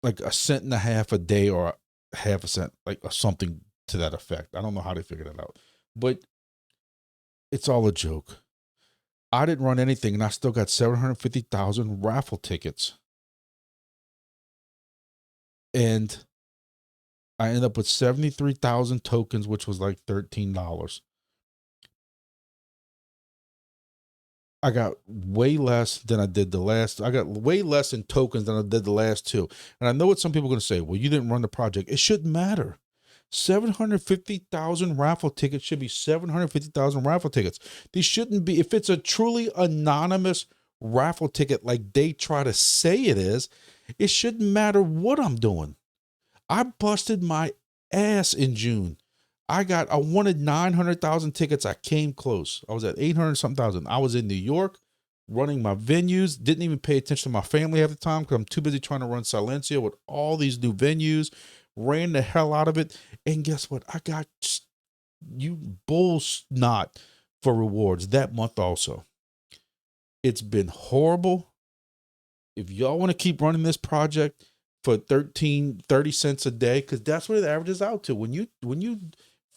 like 1.5 cents a day or 0.5 cent, like something to that effect. I don't know how they figured it out, but it's all a joke. I didn't run anything and I still got 750,000 raffle tickets. And I ended up with 73,000 tokens, which was like $13. I got way less than I did the last. I got way less in tokens than I did the last 2. And I know what some people are going to say. Well, you didn't run the project. It shouldn't matter. 750,000 raffle tickets should be 750,000 raffle tickets. These shouldn't be, if it's a truly anonymous raffle ticket like they try to say it is, it shouldn't matter what I'm doing. I busted my ass in June. I wanted 900,000 tickets. I came close. I was at 800-something thousand. I was in New York running my venues. Didn't even pay attention to my family half the time because I'm too busy trying to run Silencio with all these new venues, ran the hell out of it. And guess what? I got you bull snot for rewards that month also. It's been horrible. If y'all want to keep running this project for 30 cents a day, because that's what it averages out to. When you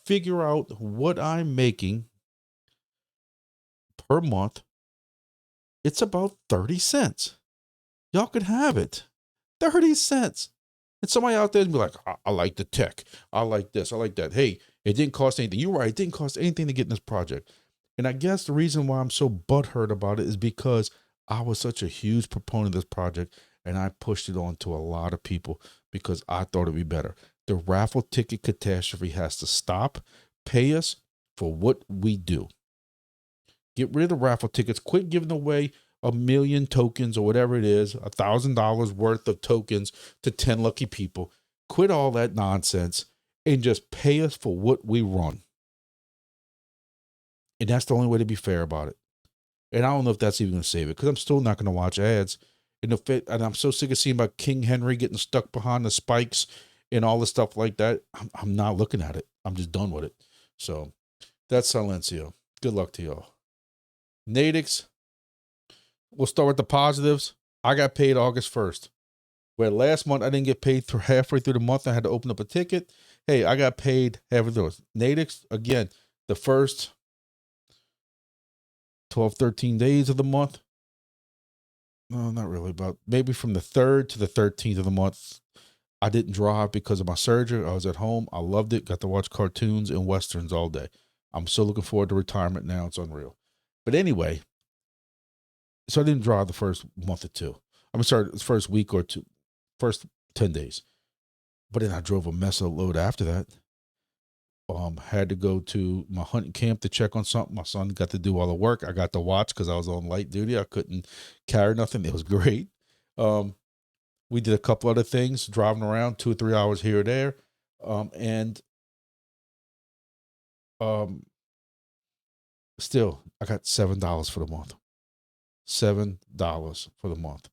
figure out what I'm making per month, it's about 30 cents. Y'all can have it. 30 cents. And somebody out there be like, I like the tech. I like this. I like that. Hey, it didn't cost anything. You're right. It didn't cost anything to get in this project. And I guess the reason why I'm so butthurt about it is because I was such a huge proponent of this project, and I pushed it on to a lot of people because I thought it'd be better. The raffle ticket catastrophe has to stop. Pay us for what we do. Get rid of the raffle tickets. Quit giving away 1 million tokens or whatever it is, $1,000 worth of tokens to 10 lucky people. Quit all that nonsense and just pay us for what we run. And that's the only way to be fair about it. And I don't know if that's even going to save it, because I'm still not going to watch ads. And I'm so sick of seeing about King Henry getting stuck behind the spikes and all the stuff like that. I'm not looking at it. I'm just done with it. So that's Silencio. Good luck to y'all. Natix. We'll start with the positives. I got paid August 1st. Where last month I didn't get paid through halfway through the month. I had to open up a ticket. Hey, I got paid halfway through. Natix, again, the first 12, 13 days of the month. No, not really. About maybe from the 3rd to the 13th of the month. I didn't drive because of my surgery. I was at home. I loved it. Got to watch cartoons and Westerns all day. I'm so looking forward to retirement now. It's unreal. But anyway, so I didn't drive the first month or two. The first week or two, first 10 days. But then I drove a mess of load after that. Had to go to my hunting camp to check on something. My son got to do all the work. I got to watch because I was on light duty. I couldn't carry nothing. It was great. We did a couple other things, driving around 2 or 3 hours here or there. Still, I got $7 for the month. $7 for the month.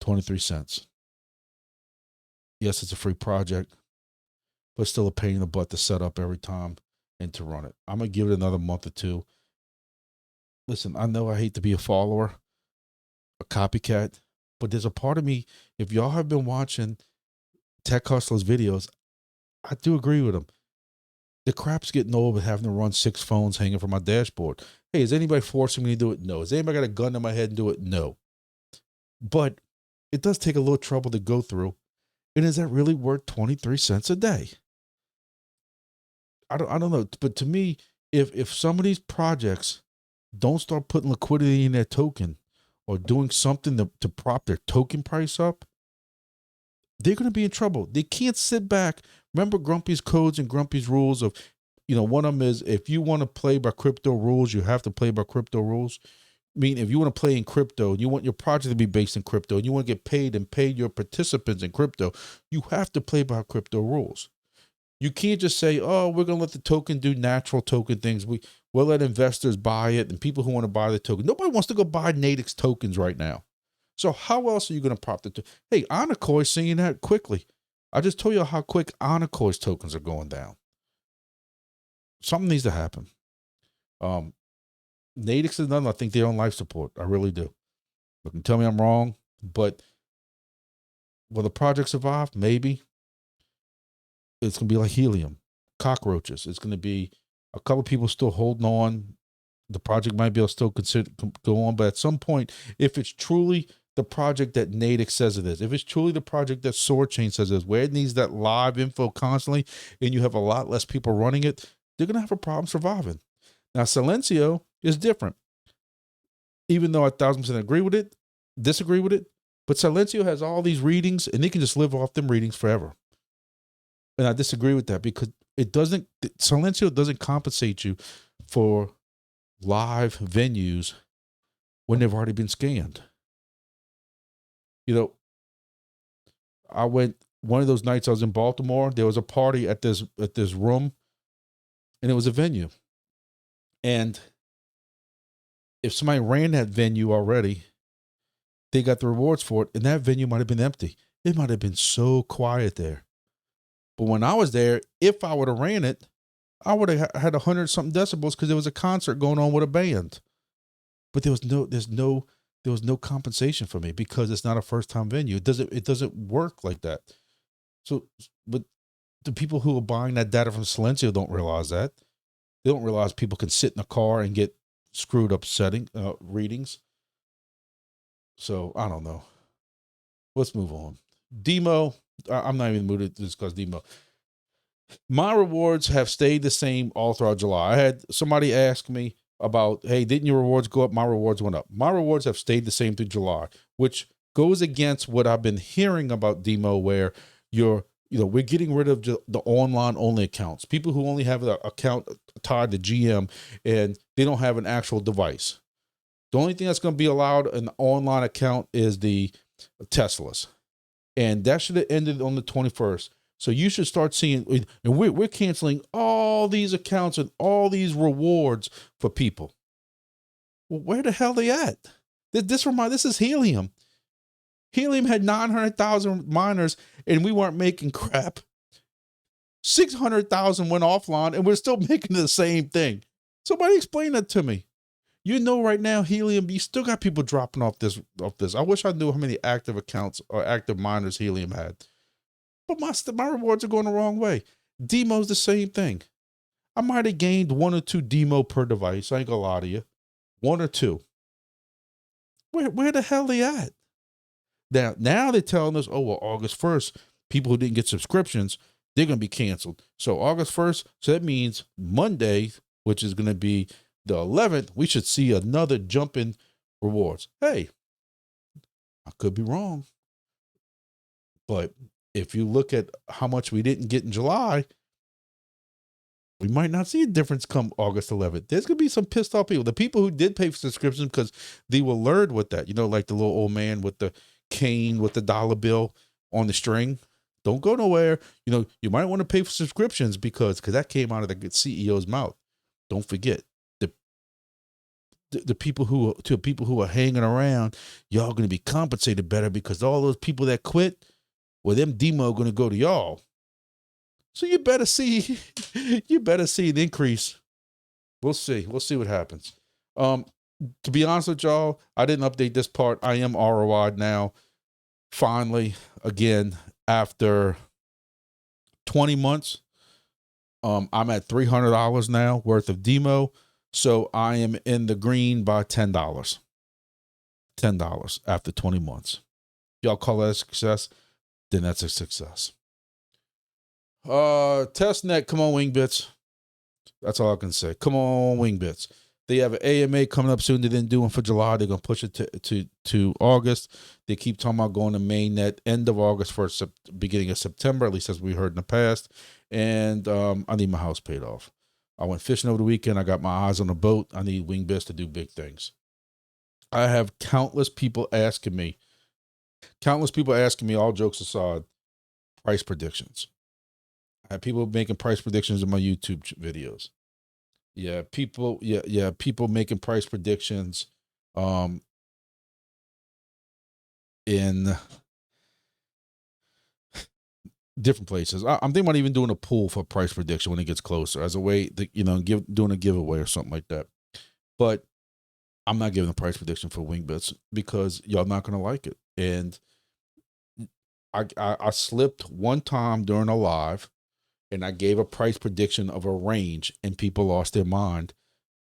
23 cents. Yes, it's a free project, but still a pain in the butt to set up every time and to run it. I'm going to give it another month or two. Listen, I know I hate to be a follower, a copycat, but there's a part of me, if y'all have been watching Tech Hustlers videos, I do agree with them. The crap's getting old with having to run 6 phones hanging from my dashboard. Hey, is anybody forcing me to do it? No. Has anybody got a gun to my head and do it? No. But it does take a little trouble to go through. And is that really worth 23 cents a day? I don't know. But to me, if some of these projects don't start putting liquidity in their token or doing something to prop their token price up, they're going to be in trouble. They can't sit back. Remember Grumpy's codes and Grumpy's rules of, one of them is if you want to play by crypto rules, you have to play by crypto rules. I mean, if you want to play in crypto and you want your project to be based in crypto and you want to get paid and pay your participants in crypto, you have to play by crypto rules. You can't just say, oh, we're going to let the token do natural token things. We'll let investors buy it and people who want to buy the token. Nobody wants to go buy Natix tokens right now. So how else are you going to prop the token? Hey, Onocoy seeing that quickly. I just told you how quick Onocoy's tokens are going down. Something needs to happen. Natix is none. I think they're on life support. I really do. You can tell me I'm wrong, but will the project survive? Maybe. It's going to be like Helium, cockroaches. It's going to be a couple of people still holding on. The project might be able to still go on, but at some point, if it's truly the project that Natix says it is, if it's truly the project that SOARCHAIN says it is, where it needs that live info constantly, and you have a lot less people running it, they're going to have a problem surviving. Now, Silencio is different. Even though I 1000% disagree with it, but Silencio has all these readings, and they can just live off them readings forever. And I disagree with that because Silencio doesn't compensate you for live venues when they've already been scanned. I went one of those nights I was in Baltimore. There was a party at this room, and it was a venue. And if somebody ran that venue already, they got the rewards for it, and that venue might have been empty. It might have been so quiet there. But when I was there, if I would have ran it, I would have had 100 something decibels because there was a concert going on with a band. But there was no compensation for me because it's not a first time venue. It doesn't work like that. So, but the people who are buying that data from Silencio don't realize that. They don't realize people can sit in a car and get screwed up readings. So I don't know. Let's move on. DIMO. I'm not even in the mood to discuss DIMO. My rewards have stayed the same all throughout July. I had somebody ask me about, hey, didn't your rewards go up? My rewards went up. My rewards have stayed the same through July, which goes against what I've been hearing about DIMO, where we're getting rid of the online only accounts. People who only have an account tied to GM and they don't have an actual device. The only thing that's going to be allowed in the online account is the Teslas. And that should have ended on the 21st. So you should start seeing, and we're canceling all these accounts and all these rewards for people. Well, where the hell are they at? This is Helium. Helium had 900,000 miners and we weren't making crap. 600,000 went offline and we're still making the same thing. Somebody explain that to me. Right now, Helium, you still got people dropping off this. I wish I knew how many active accounts or active miners Helium had. But my rewards are going the wrong way. DIMO's the same thing. I might have gained 1 or 2 DIMO per device. I ain't gonna lie to you. 1 or 2. Where the hell they at? Now they're telling us, oh, well, August 1st, people who didn't get subscriptions, they're going to be canceled. So August 1st, so that means Monday, which is going to be the 11th, we should see another jump in rewards. Hey, I could be wrong. But if you look at how much we didn't get in July, we might not see a difference come August 11th. There's going to be some pissed off people. The people who did pay for subscriptions because they were lured with that, like the little old man with the cane with the dollar bill on the string. Don't go nowhere. You might want to pay for subscriptions because that came out of the CEO's mouth. Don't forget the people who are hanging around, y'all going to be compensated better because all those people that quit, well, them DIMO going to go to y'all. So you better see an increase. We'll see what happens. To be honest with y'all, I didn't update this part. I am ROI'd now. Finally, again, after 20 months, I'm at $300 now worth of DIMO. So I am in the green by $10. $10 after 20 months. Y'all call that a success? Then that's a success. Testnet, come on, Wingbits. That's all I can say. Come on, Wingbits. They have an AMA coming up soon. They didn't do one for July. They're going to push it to August. They keep talking about going to mainnet end of August, beginning of September, at least as we heard in the past. And I need my house paid off. I went fishing over the weekend. I got my eyes on a boat. I need Wingbits to do big things. I have countless people asking me, all jokes aside, price predictions. I have people making price predictions in my YouTube videos. Yeah, people making price predictions in different places. I'm thinking about even doing a pool for price prediction when it gets closer as a way to, doing a giveaway or something like that. But I'm not giving a price prediction for Wingbits because y'all not going to like it. And I slipped one time during a live and I gave a price prediction of a range and people lost their mind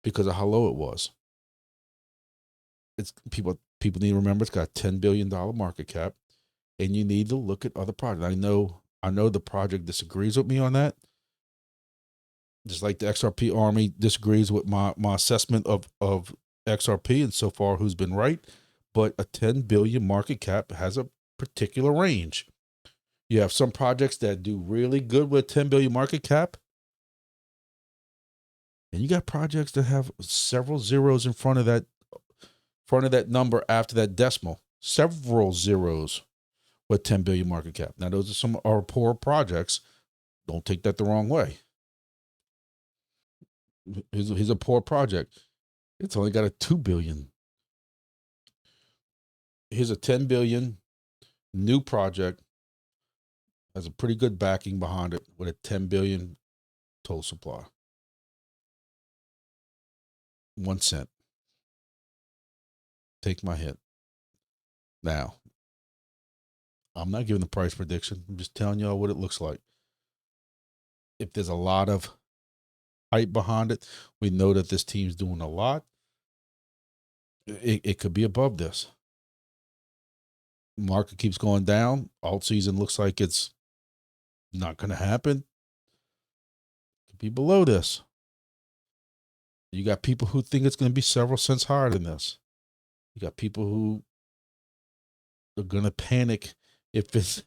because of how low it was. It's people need to remember it's got a $10 billion market cap and you need to look at other projects. I know the project disagrees with me on that. Just like the XRP Army disagrees with my assessment of XRP and so far who's been right. But a 10 billion market cap has a particular range. You have some projects that do really good with 10 billion market cap. And you got projects that have several zeros in front of that number after that decimal. Several zeros with 10 billion market cap. Now, those are some of our poor projects. Don't take that the wrong way. Here's a poor project. It's only got a 2 billion. Here's a 10 billion new project Has a pretty good backing behind it with a 10 billion total supply. 1 cent. Take my hit. Now, I'm not giving the price prediction. I'm just telling y'all what it looks like. If there's a lot of hype behind it, we know that this team's doing a lot. It could be above this. Market keeps going down. Alt season looks like it's not going to happen. It could be below this. You got people who think it's going to be several cents higher than this. You got people who are going to panic if it's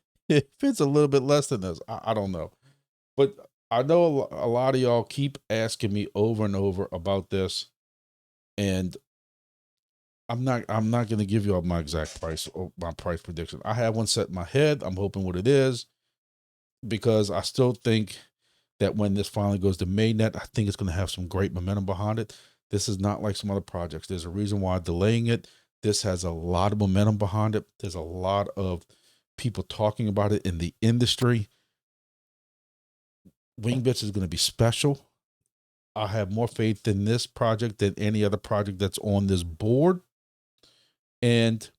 a little bit less than this. I don't know. But I know a lot of y'all keep asking me over and over about this, and I'm not going to give y'all my exact price or my price prediction. I have one set in my head. I'm hoping what it is, because I still think that when this finally goes to mainnet, I think it's going to have some great momentum behind it. This is not like some other projects. There's a reason why I'm delaying it. This has a lot of momentum behind it. There's a lot of people talking about it in the industry. Wingbits is going to be special. I have more faith in this project than any other project that's on this board. And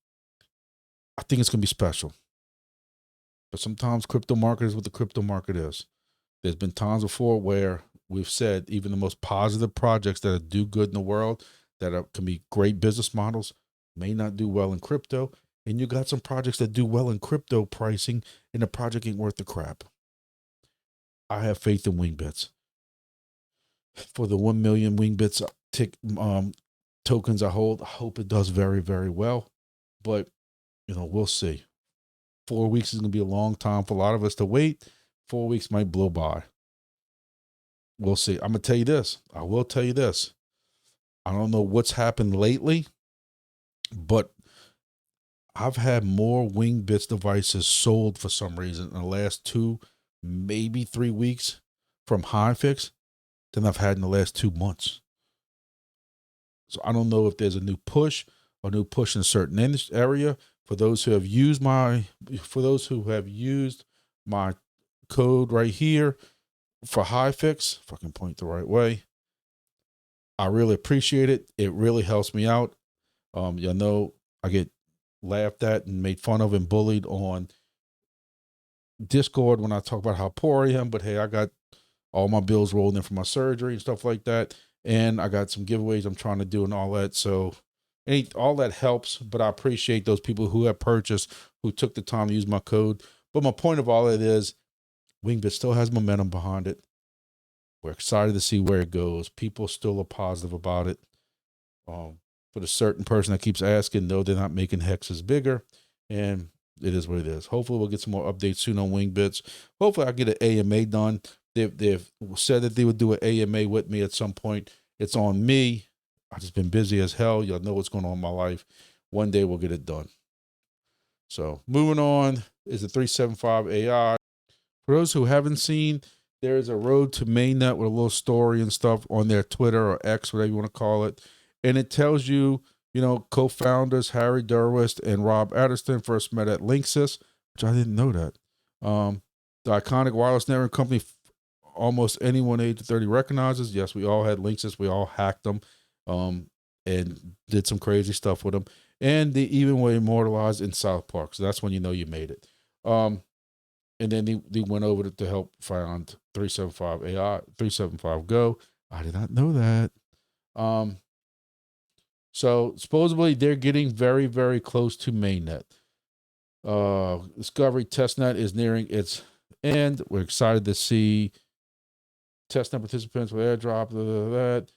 I think it's going to be special. But sometimes crypto market is what the crypto market is. There's been times before where we've said even the most positive projects that do good in the world, that can be great business models, may not do well in crypto. And you got some projects that do well in crypto pricing, and the project ain't worth the crap. I have faith in Wingbits. For the 1 million Wingbits tokens I hold, I hope it does very, very well. But, we'll see. 4 weeks is going to be a long time for a lot of us to wait. 4 weeks might blow by. We'll see. I'm going to tell you this. I will tell you this. I don't know what's happened lately, but I've had more Wingbits devices sold for some reason in the last 2, maybe 3 weeks from HiFix than I've had in the last 2 months. So I don't know if there's a new push in a certain area. For those who have used my code right here for HiFix, if I can point the right way, I really appreciate it. It really helps me out. Y'all know I get laughed at and made fun of and bullied on Discord when I talk about how poor I am, but hey, I got all my bills rolled in for my surgery and stuff like that. And I got some giveaways I'm trying to do and all that. So all that helps, but I appreciate those people who have purchased, who took the time to use my code. But my point of all it is, Wingbit still has momentum behind it. We're excited to see where it goes. People still are positive about it. For the certain person that keeps asking, no, they're not making hexes bigger. And it is what it is. Hopefully we'll get some more updates soon on Wingbits. Hopefully I get an AMA done. They've said that they would do an AMA with me at some point. It's on me. I've just been busy as hell. Y'all know what's going on in my life. One day we'll get it done. So moving on is the 375 AI. For those who haven't seen, there's a road to mainnet with a little story and stuff on their Twitter or X, whatever you want to call it. And it tells you, co-founders Harry Derwist and Rob Aderston first met at Linksys, which I didn't know that. The iconic wireless network company almost anyone age 30 recognizes. Yes, we all had Linksys. We all hacked them and did some crazy stuff with them. And they even were immortalized in South Park. So that's when you know you made it. And then they went over to help found 375 AI, 375 Go. I did not know that. So supposedly they're getting very, very close to mainnet. Discovery testnet is nearing its end. We're excited to see testnet participants with airdrop, that.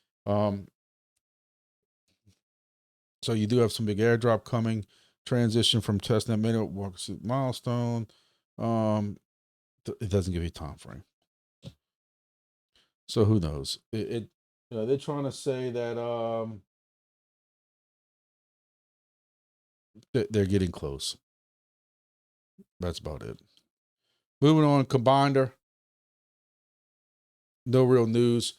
So you do have some big airdrop coming. Transition from testnet mainnet works milestone. It doesn't give you a time frame. So who knows? They're trying to say that they're getting close. That's about it. Moving on, Combinder. No real news.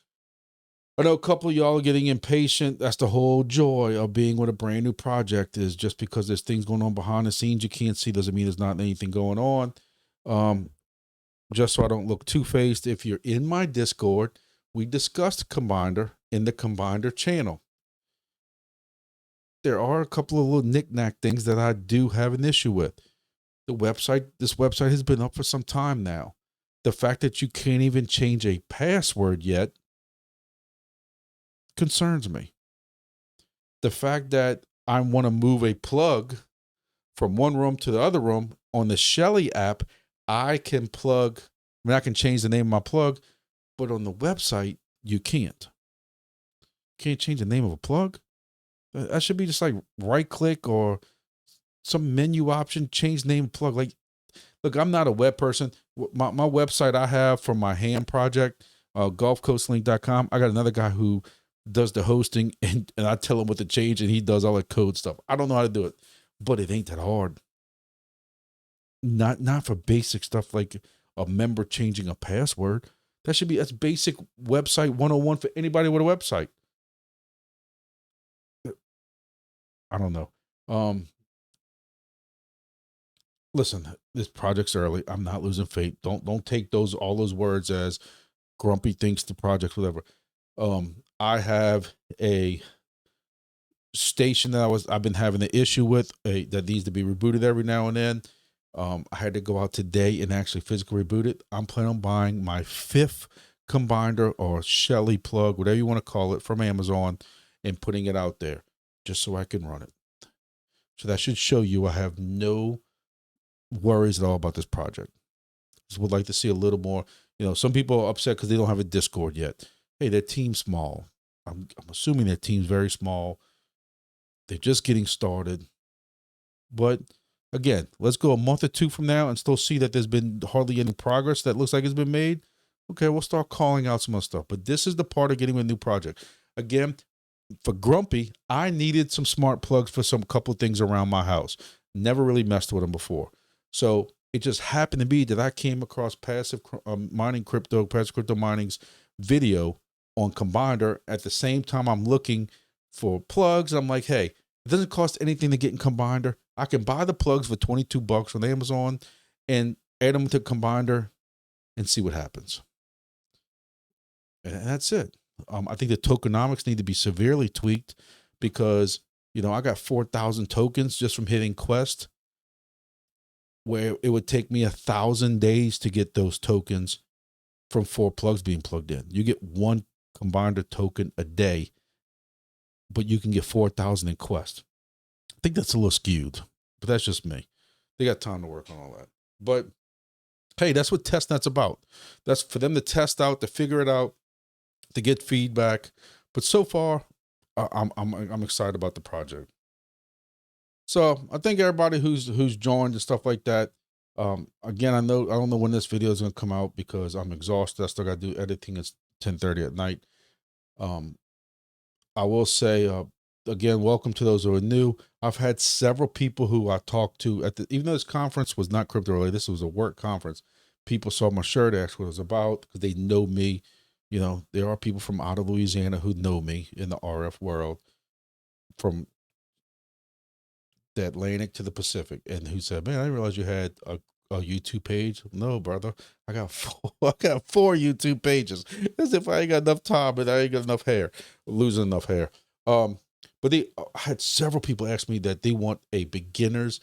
I know a couple of y'all are getting impatient. That's the whole joy of being with a brand new project, is just because there's things going on behind the scenes you can't see doesn't mean there's not anything going on. just so I don't look two-faced, if you're in my Discord, we discussed Combinder in the Combinder channel. There are a couple of little knick-knack things that I do have an issue with. This website has been up for some time now. The fact that you can't even change a password yet concerns me. The fact that I want to move a plug from one room to the other room on the Shelly app, I can change the name of my plug, but on the website, you can't. Can't change the name of a plug? That should be just like right click or some menu option, change name plug. Like, look, I'm not a web person. My website I have for my ham project, gulfcoastlink.com. I got another guy who does the hosting, and I tell him what to change, and he does all the code stuff. I don't know how to do it, but it ain't that hard. Not for basic stuff like a member changing a password. That's basic website 101 for anybody with a website. I don't know. Listen, this project's early. I'm not losing faith. Don't take all those words as grumpy thinks the project, whatever. I have a station that I've been having an issue with that needs to be rebooted every now and then. I had to go out today and actually physically reboot it. I'm planning on buying my 5th Combinder or Shelly plug, whatever you want to call it, from Amazon and putting it out there just so I can run it. So that should show you I have no worries at all about this project. Just would like to see a little more. Some people are upset because they don't have a Discord yet. Hey, their team's small. I'm assuming their team's very small. They're just getting started. But again, let's go a month or two from now and still see that there's been hardly any progress that looks like it's been made. Okay, we'll start calling out some other stuff. But this is the part of getting a new project. Again, for Grumpy, I needed some smart plugs for some couple of things around my house. Never really messed with them before. So it just happened to be that I came across passive crypto mining's video on Combinder at the same time I'm looking for plugs. I'm like, hey, it doesn't cost anything to get in Combinder. I can buy the plugs for $22 on Amazon and add them to Combinder and see what happens. And that's it. I think the tokenomics need to be severely tweaked because, I got 4,000 tokens just from hitting Quest, where it would take me 1,000 days to get those tokens from 4 plugs being plugged in. You get 1 Combinder token a day, but you can get 4,000 in Quest. I think that's a little skewed, but that's just me. They got time to work on all that. But hey, that's what testnet's about. That's for them to test out, to figure it out, to get feedback. But so far, I'm excited about the project. So I thank everybody who's joined and stuff like that. Again, I don't know when this video is gonna come out because I'm exhausted. I still gotta do editing. It's 10:30 at night. I will say again, welcome to those who are new. I've had several people who I talked to even though this conference was not crypto related, this was a work conference. People saw my shirt, asked what it was about because they know me. There are people from out of Louisiana who know me in the RF world, from the Atlantic to the Pacific, and who said, man, I didn't realize you had a YouTube page. No, brother, I got 4 YouTube pages, as if I ain't got enough time and I ain't got enough hair, losing enough hair. But I had several people ask me that they want a beginner's,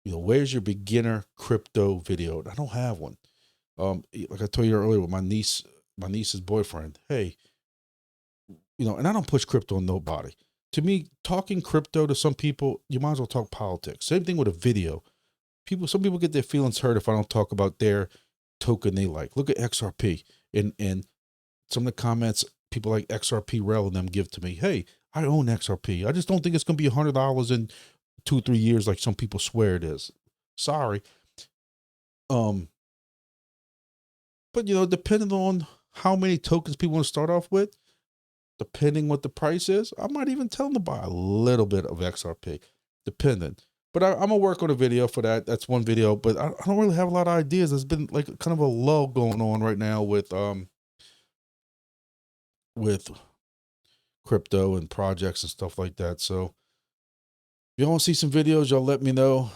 where's your beginner crypto video? I don't have one. Like I told you earlier with my niece's boyfriend, hey, and I don't push crypto on nobody. To me, talking crypto to some people, you might as well talk politics. Same thing with a video. Some people get their feelings hurt if I don't talk about their token they like. Look at XRP and some of the comments people like XRP Rel and them give to me. Hey, I own XRP. I just don't think it's going to be $100 in 2-3 years like some people swear it is. Sorry. But depending on how many tokens people want to start off with, depending what the price is, I might even tell them to buy a little bit of XRP, depending. But I'm gonna work on a video for that. That's one video, but I don't really have a lot of ideas. There's been like kind of a lull going on right now with crypto and projects and stuff like that. So if y'all want to see some videos, y'all let me know.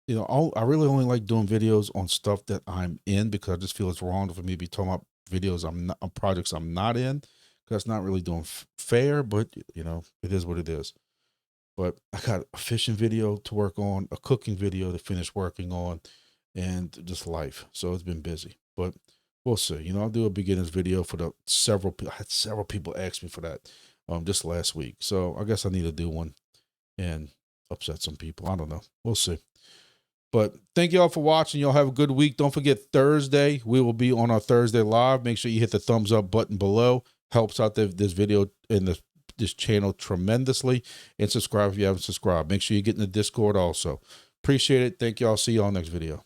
you know, I really only like doing videos on stuff that I'm in, because I just feel it's wrong for me to be talking about videos I'm not on, projects I'm not in, because it's not really doing fair. But you know, it is what it is. But I got a fishing video to work on, a cooking video to finish working on, and just life. So it's been busy, but we'll see. You know, I'll do a beginner's video for the I had several people ask me for that just last week. So I guess I need to do one and upset some people. I don't know. We'll see. But thank y'all for watching. Y'all have a good week. Don't forget, Thursday, we will be on our Thursday live. Make sure you hit the thumbs up button below. Helps out this video and this channel tremendously. And subscribe if you haven't subscribed. Make sure you get in the Discord also. Appreciate it. Thank y'all. See y'all next video.